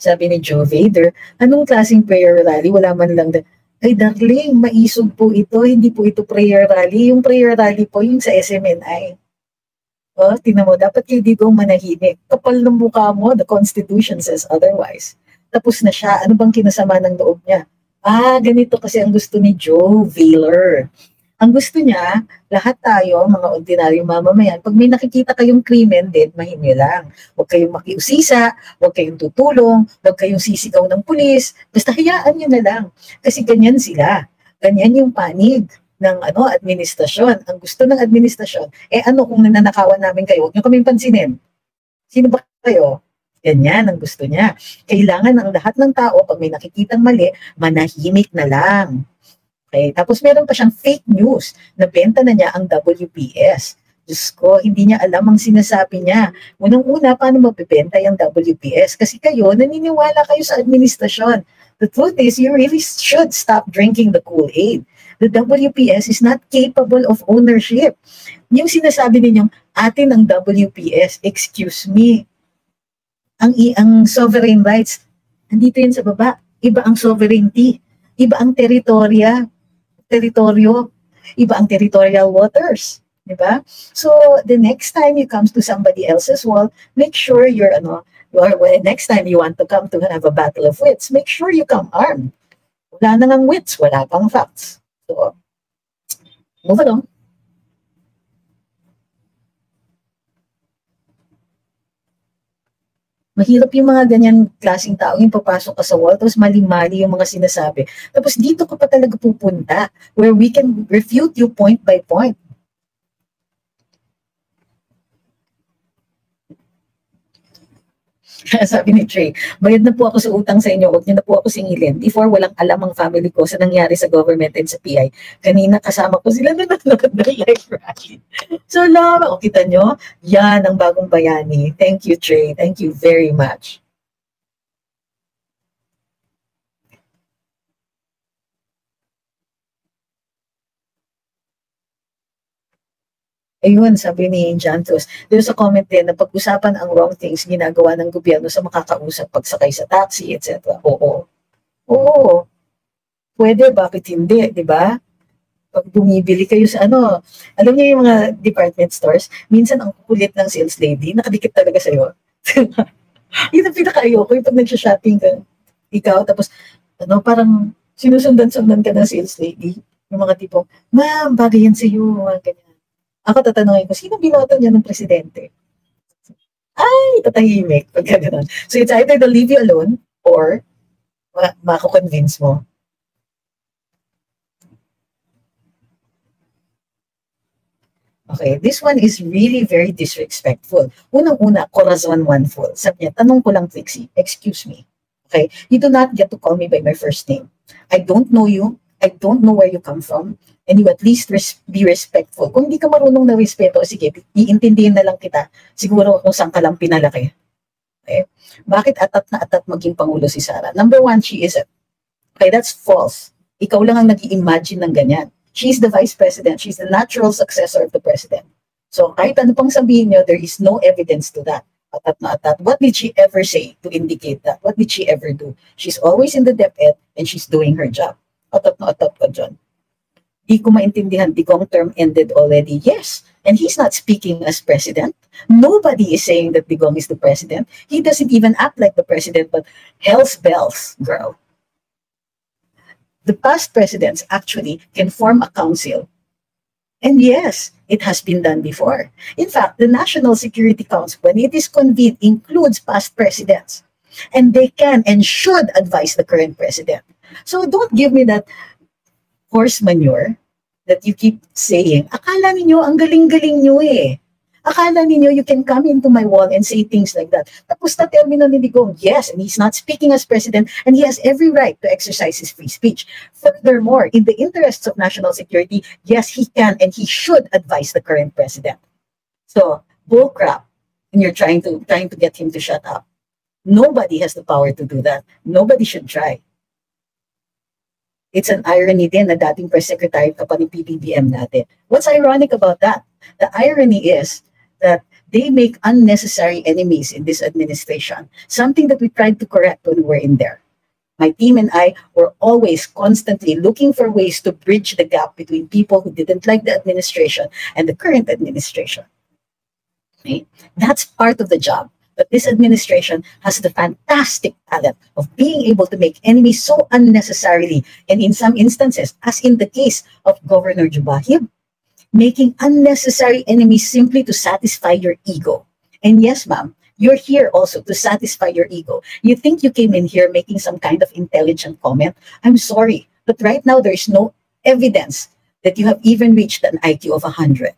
Sabi ni Joe Vader, anong klaseng prayer rally? Wala man lang. Ay darling, maisog po ito. Hindi po ito prayer rally. Yung prayer rally po, yung sa SMNI. Oh, tingnan mo, dapat kayo dito manahimik. Kapal ng mukha mo, the Constitution says otherwise. Tapos na siya. Ano bang kinasama ng loob niya? Ganito kasi ang gusto ni Joe Vader. Ang gusto niya, lahat tayo, mga ordinaryong mamamayan, pag may nakikita kayong krimen, deadmahin niyo lang. Huwag kayong makiusisa, huwag kayong tutulong, huwag kayong sisigaw ng pulis, basta hayaan niyo na lang. Kasi ganyan sila. Ganyan yung panig ng administrasyon. Ang gusto ng administrasyon, kung nananakawan namin kayo, huwag niyo kaming pansinin. Sino ba kayo? Ganyan ang gusto niya. Kailangan ng lahat ng tao, pag may nakikitang mali, manahimik na lang. Okay. Tapos meron pa siyang fake news na benta na niya ang WPS. Diyos ko, hindi niya alam ang sinasabi niya. Unang-una, paano mabibenta yung WPS? Kasi naniniwala kayo sa administrasyon. The truth is, you really should stop drinking the Kool-Aid. The WPS is not capable of ownership. Yung sinasabi ninyong, atin ang WPS, excuse me. Ang sovereign rights, andito yun sa baba. Iba ang sovereignty. Iba ang teritoryo, iba ang territorial waters, di ba? So, the next time you come to somebody else's wall, make sure next time you want to come to have a battle of wits, make sure you come armed. Wala na ngang wits, wala pang facts. So, move along. Mahirap yung mga ganyan klaseng tao yung papasok ka sa wall, tapos mali-mali yung mga sinasabi. Tapos dito ka pa talaga pupunta where we can refute you point by point. Sabi ni Trey, bayad na po ako sa utang sa inyo, huwag niyo na po ako singilin. Before, walang alam ang family ko sa nangyari sa government and sa PI. Kanina kasama ko sila na nanonood ng live rally. So, kita nyo, yan ang bagong bayani. Thank you, Trey. Thank you very much. Ayun, sabi ni Jantos, there's a comment din na pag-usapan ang wrong things ginagawa ng gobyerno sa makakausap pagsakay sa taxi, etc. Oo. Pwede, bakit hindi, di ba? Pag bumibili kayo sa alam niyo yung mga department stores, minsan ang kulit ng sales lady, nakadikit talaga sa'yo. Yun ang pinaka-ayoko, yung pag nagsha-shopping ka, ikaw, tapos, parang sinusundan-sundan ka ng sales lady. Yung mga tipong, ma'am, bagay yan sa'yo, mga ganyan. Ako tatanungin ko, sino binoto niya ng presidente? Ay, tatahimik. Pagka ganun. So it's either they'll leave you alone or mako-convince mo. Okay, this one is really very disrespectful. Unang-una, corazon one full. Sabi niya, tanong ko lang, Trixie, excuse me. Okay, you do not get to call me by my first name. I don't know you. I don't know where you come from. And you at least be respectful. Kung hindi ka marunong na respeto, sige, iintindihin na lang kita. Siguro kung saan ka lang pinalaki. Okay? Bakit atat na atat maging Pangulo si Sara? Number one, she isn't. Okay, that's false. Ikaw lang ang nag-i-imagine ng ganyan. She's the vice president. She's the natural successor of the president. So kahit ano pang sabihin niyo, there is no evidence to that. Atat na atat. What did she ever say to indicate that? What did she ever do? She's always in the DepEd and she's doing her job. Atat na atat ka dyan. Di ko maintindihan, Digong term ended already. Yes, and he's not speaking as president. Nobody is saying that Digong is the president. He doesn't even act like the president, but hell's bells, girl. The past presidents actually can form a council. And yes, it has been done before. In fact, the National Security Council, when it is convened, includes past presidents. And they can and should advise the current president. So don't give me that horse manure that you keep saying. Akala ninyo, ang galing-galing nyo eh. Akala ninyo, you can come into my wall and say things like that. Tapos na termino ni Digong, yes, and he's not speaking as president, and he has every right to exercise his free speech. Furthermore, in the interests of national security, yes, he can and he should advise the current president. So, bullcrap, and you're trying to get him to shut up. Nobody has the power to do that. Nobody should try. It's an irony din na dating press secretary ka pa ni PBBM natin. What's ironic about that? The irony is that they make unnecessary enemies in this administration, something that we tried to correct when we were in there. My team and I were always constantly looking for ways to bridge the gap between people who didn't like the administration and the current administration. Okay? That's part of the job. But this administration has the fantastic talent of being able to make enemies so unnecessarily, and in some instances, as in the case of Governor Jubahib, making unnecessary enemies simply to satisfy your ego. And yes, ma'am, you're here also to satisfy your ego. You think you came in here making some kind of intelligent comment? I'm sorry, but right now there is no evidence that you have even reached an IQ of 100.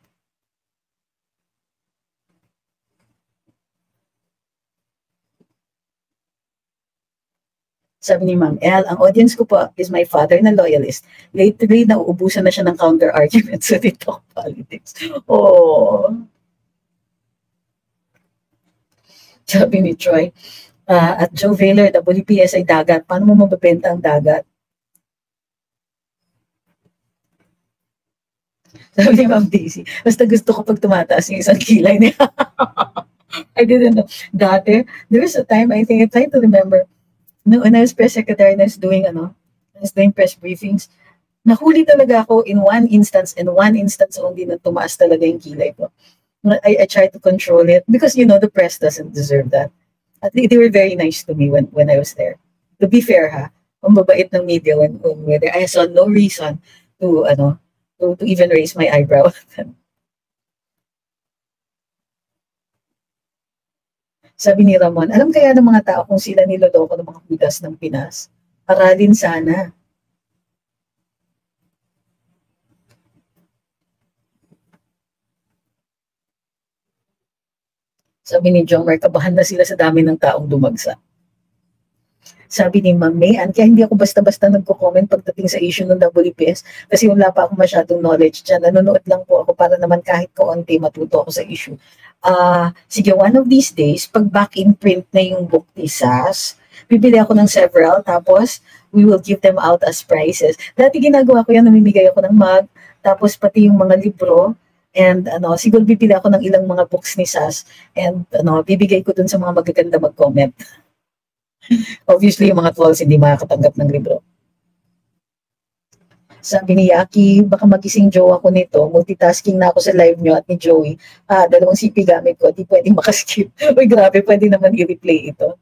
Sabi ni Ma'am El, ang audience ko po is my father na loyalist. Lately, nauubusan na siya ng counter-argument sa TikTok politics. Oh. Sabi ni Troy, at Joe Valer, WPS ay dagat. Paano mo mababenta ang dagat? Sabi ni Ma'am Daisy, basta gusto ko pag tumataas yung isang kilay niya. I didn't know. Dati, there was a time, I think, I'm trying to remember, no, when I was press secretary, I was doing press briefings, nahuli talaga ako in one instance only na tumaas talaga yung kilay ko. I tried to control it because, the press doesn't deserve that. At least they were very nice to me when I was there. To be fair, ang babait ng media when we're there. I saw no reason to even raise my eyebrow. Sabi ni Ramon, alam kaya ng mga tao kung sila niloloko ng mga hudas ng Pinas? Aralin sana. Sabi ni Jomar, kabahan na sila sa dami ng taong dumagsa. Sabi ni Ma'am Mayan, kaya hindi ako basta-basta nagko-comment pagdating sa issue ng WPS kasi wala pa ako masyadong knowledge dyan. Nanonood lang po ako para naman kahit kaunti matuto ako sa issue. Sige, one of these days, pag back in print na yung book ni SAS, bibili ako ng several, tapos we will give them out as prizes. Dati ginagawa ko yan, namimigay ako ng mug, tapos pati yung mga libro, and siguro bibili ako ng ilang mga books ni SAS, and bibigay ko dun sa mga magaganda mag-comment. Obviously, yung mga trolls hindi makakatanggap ng libro. Sabi ni Yaki, baka magising jowa ko nito. Multitasking na ako sa live nyo at ni Joey. Dalawang CP gamit ko. Di pwedeng makaskip. Uy, grabe, pwede naman i-replay ito.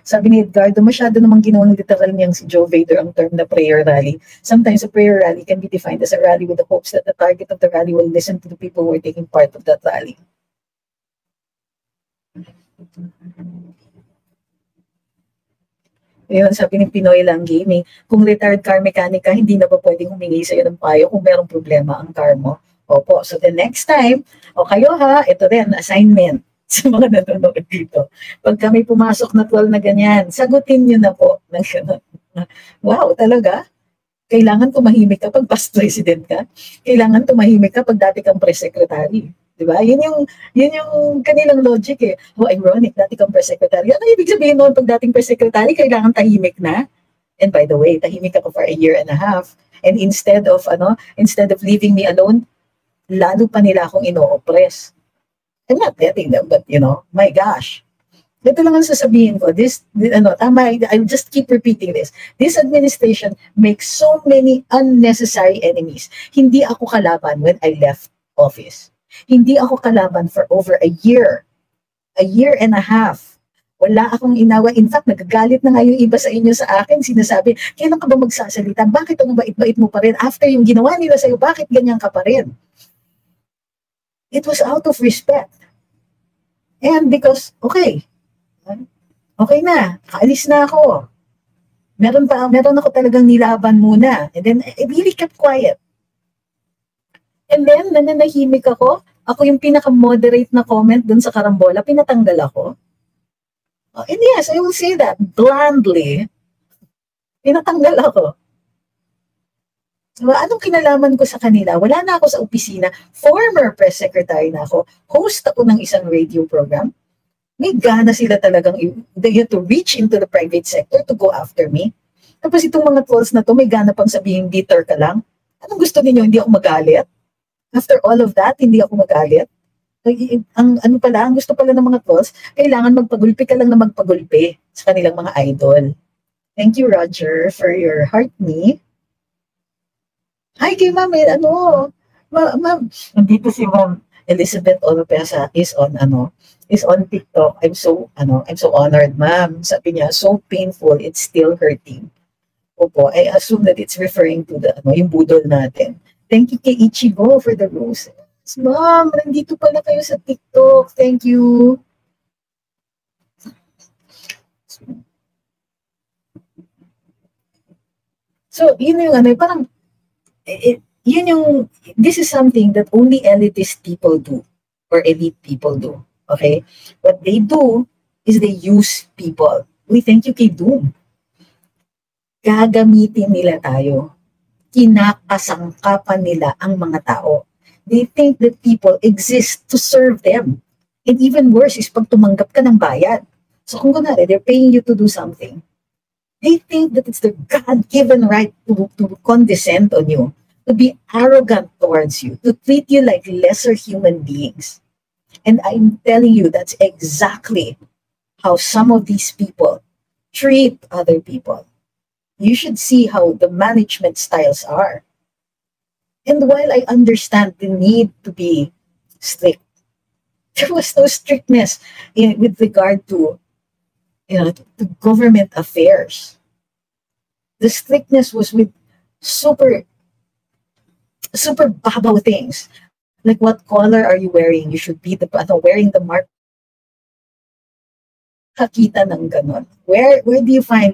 Sabi ni Edgardo, masyado namang ginawang literal niyang si Joe Vader ang term na prayer rally. Sometimes a prayer rally can be defined as a rally with the hopes that the target of the rally will listen to the people who are taking part of that rally. Ayun, sabi ni Pinoy Lang Gaming, kung retired car mechanic ka, hindi na ba pwedeng humingi sa'yo ng payo kung merong problema ang car mo? Opo, so the next time, o kayo ha, ito rin, assignment sa mga nanonood dito. Pag kami pumasok na 12 na ganyan, sagutin nyo na po ng gano'n. Wow, talaga? Kailangan tumahimik ka pag past president ka? Kailangan tumahimik ka pag dati kang press secretary? Diba? Yun yung kanilang logic eh. Oh, ironic, dati kang press secretary. Ano ibig sabihin noon pag dating press secretary, kailangan tahimik na? And by the way, tahimik ako for a year and a half. And instead of leaving me alone, lalo pa nila akong ino-oppress. I'm not letting them, but my gosh. Ito lang ang sasabihin ko. Tama, I'll just keep repeating this. This administration makes so many unnecessary enemies. Hindi ako kalaban when I left office. Hindi ako kalaban for over a year and a half. Wala akong inawa. In fact, nagagalit na nga yung iba sa inyo sa akin. Sinasabi, kailan ka ba magsasalita? Bakit ang bait-bait mo pa rin? After yung ginawa nila sa'yo, bakit ganyan ka pa rin? It was out of respect. And because, okay na, kaalis na ako. Meron ako talagang nilaban muna. And then, I really kept quiet. And then, nananahimik ako. Ako yung pinaka-moderate na comment dun sa karambola, pinatanggal ako. And yes, I will say that blandly. Pinatanggal ako. Anong kinalaman ko sa kanila? Wala na ako sa opisina. Former press secretary na ako. Host ako ng isang radio program. May gana sila talagang, they have to reach into the private sector to go after me. Tapos itong mga trolls na to, may gana pang sabihin, bitter ka lang. Anong gusto ninyo? Hindi ako magalit? After all of that, hindi ako magalit? Ang gusto pala ng mga trolls, kailangan magpagulpi ka lang na magpagulpi sa kanilang mga idol. Thank you, Roger, for your heart me. Hi kay Ma'am, Ma'am, nandito si Ma'am Elizabeth Olopesa is on TikTok. I'm so honored, Ma'am. Sabi niya, so painful, it's still hurting. Opo, I assume that it's referring to yung budol natin. Thank you kay Ichigo for the roses. Ma'am, nandito pala kayo sa TikTok. Thank you. So, yun yung parang this is something that only elitist people do or elite people do. Okay? What they do is they use people. We thank you kay Doom. Gagamitin nila tayo. Kinakasangkapan nila ang mga tao. They think that people exist to serve them. And even worse is pag tumanggap ka ng bayad. So kung kunwari, they're paying you to do something. They think that it's their God-given right to condescend on you, to be arrogant towards you, to treat you like lesser human beings. And I'm telling you, that's exactly how some of these people treat other people. You should see how the management styles are. And while I understand the need to be strict, there was no strictness with regard to to government affairs. The strictness was with super babaw things. Like, what color are you wearing? You should be wearing the mark. Kakita ng ganon. Where do you find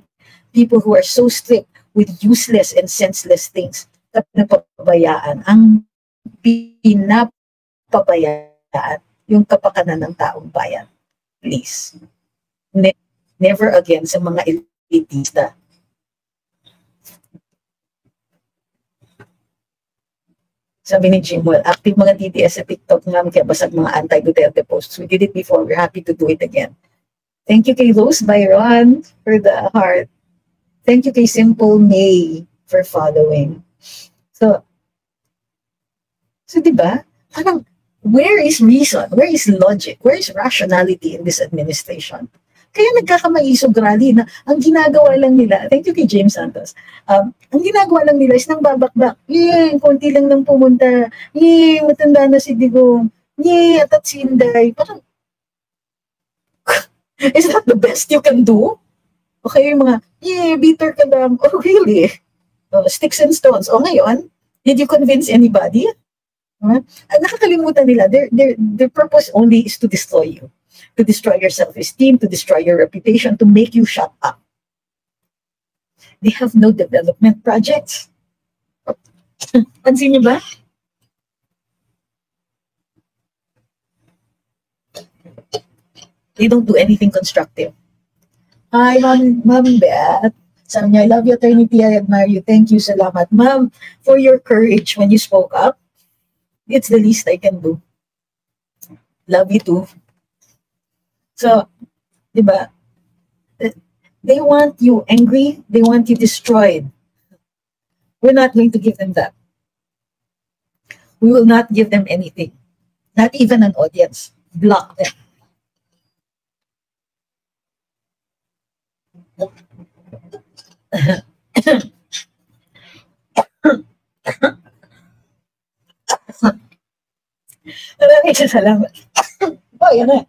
people who are so strict with useless and senseless things na napapabayaan? Ang pinapabayaan yung kapakanan ng taong bayan. Please. Never again sa mga elitista. Sabi ni Jimwell, active mga DDS sa TikTok nga, kaya basag mga anti-Duterte posts. We did it before, we're happy to do it again. Thank you kay Rose Byron for the heart. Thank you kay Simple May for following. So diba? Parang, where is reason? Where is logic? Where is rationality in this administration? Kaya nagkakamaisog rally na ang ginagawa lang nila, thank you kay James Santos, ang ginagawa lang nila is nang babakbak. Konti lang nang pumunta. Matanda na si Digong. Atat si Inday. Parang, is that the best you can do? Okay, yung mga, bitter ka lang. Oh, really? Sticks and stones. Ngayon, did you convince anybody? Nakakalimutan nila, their purpose only is to destroy you. To destroy your self-esteem, to destroy your reputation, to make you shut up. They have no development projects. Pansin niyo ba? They don't do anything constructive. Hi, Ma'am Beth. Sabi niya, I love you, Attorney Tia. I admire you. Thank you. Salamat, Ma'am, for your courage when you spoke up. It's the least I can do. Love you too. So, di ba? They want you angry. They want you destroyed. We're not going to give them that. We will not give them anything. Not even an audience. Block them. Maraming salamat. Oh, yan na.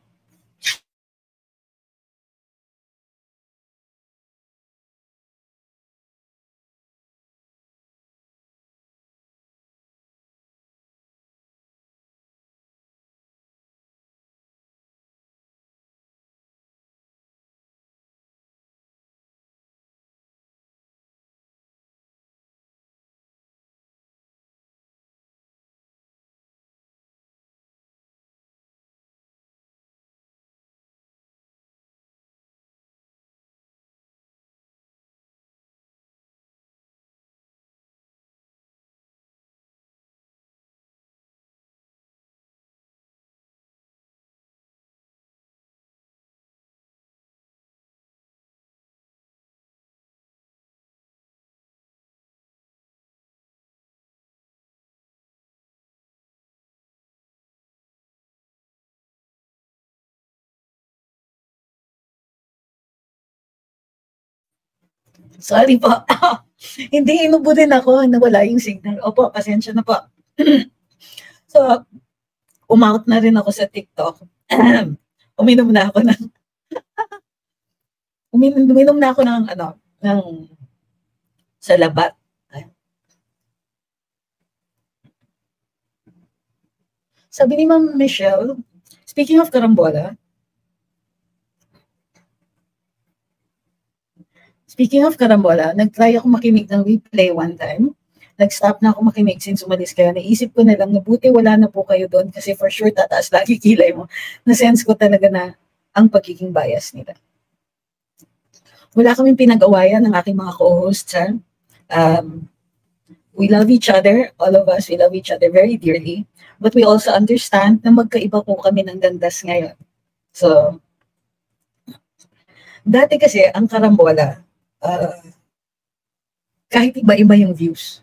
Sorry po. Hindi, inubo din ako. Nawala yung signal. Opo, pasensya na po. So, umout na rin ako sa TikTok. Uminom na ako ng uminom na ako ng ng salabat. Sabi ni Ma'am Michelle, speaking of karambola, nag-try ako makinig ng replay one time. Nag-stop na ako makinig since umalis kayo. Naisip ko na lang na buti wala na po kayo doon kasi for sure tataas lagi kilay mo. Na-sense ko talaga na ang pagiging bias nila. Wala kaming pinag-awayan ng aking mga co-hosts. We love each other, all of us, we love each other very dearly. But we also understand na magkaiba po kami ng landas ngayon. So, dati kasi ang karambola, kahit iba-iba yung views.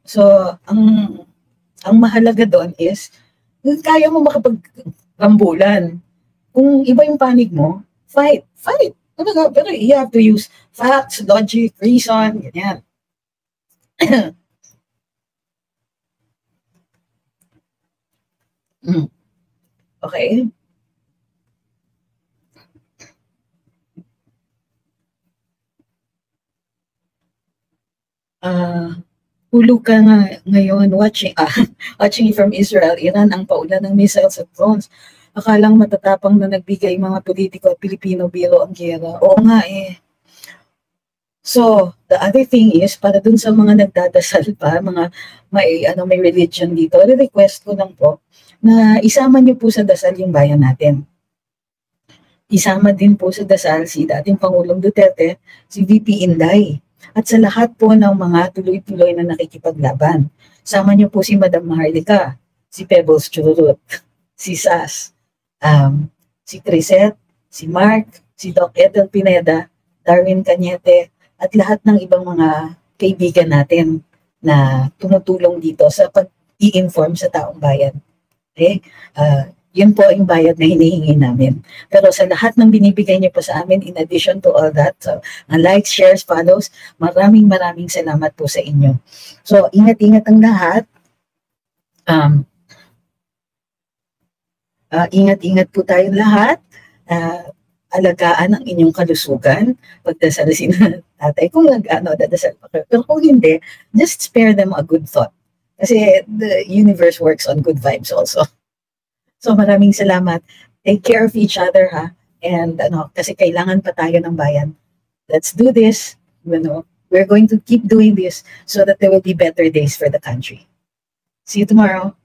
So, ang mahalaga doon is, kaya mo makapagrambulan. Kung iba yung panig mo, fight. Pero you have to use facts, logic, reason, ganyan. Okay. Hulog ka nga ngayon watching from Israel, Iran ang paulan ng missiles at drones. Akalang matatapang na nagbigay mga politiko at Pilipino biro ang gera. Oo nga eh. So, the other thing is, para dun sa mga nagdadasal pa, mga may religion dito, request ko lang po na isama niyo po sa dasal yung bayan natin. Isama din po sa dasal si dating Pangulong Duterte, si VP Inday. At sa lahat po ng mga tuloy-tuloy na nakikipaglaban. Sama niyo po si Madam Maharlika, si Pebbles Churut, si Sas, si Crisette, si Mark, si Doc Ethel Pineda, Darwin Cañete, at lahat ng ibang mga kaibigan natin na tumutulong dito sa pag-i-inform sa taong bayan. Okay? Yun po yung bayad na hinihingi namin. Pero sa lahat ng binibigay niyo po sa amin, in addition to all that, so, likes, shares, follows, maraming salamat po sa inyo. So, ingat-ingat ang lahat. Ingat-ingat po tayong lahat. Alagaan ang inyong kalusugan. Pagdasal si tatay, kung dadasal pa kayo. Pero kung hindi, just spare them a good thought. Kasi the universe works on good vibes also. So maraming salamat. Take care of each other, ha? And kasi kailangan pa tayo ng bayan. Let's do this. We're going to keep doing this so that there will be better days for the country. See you tomorrow.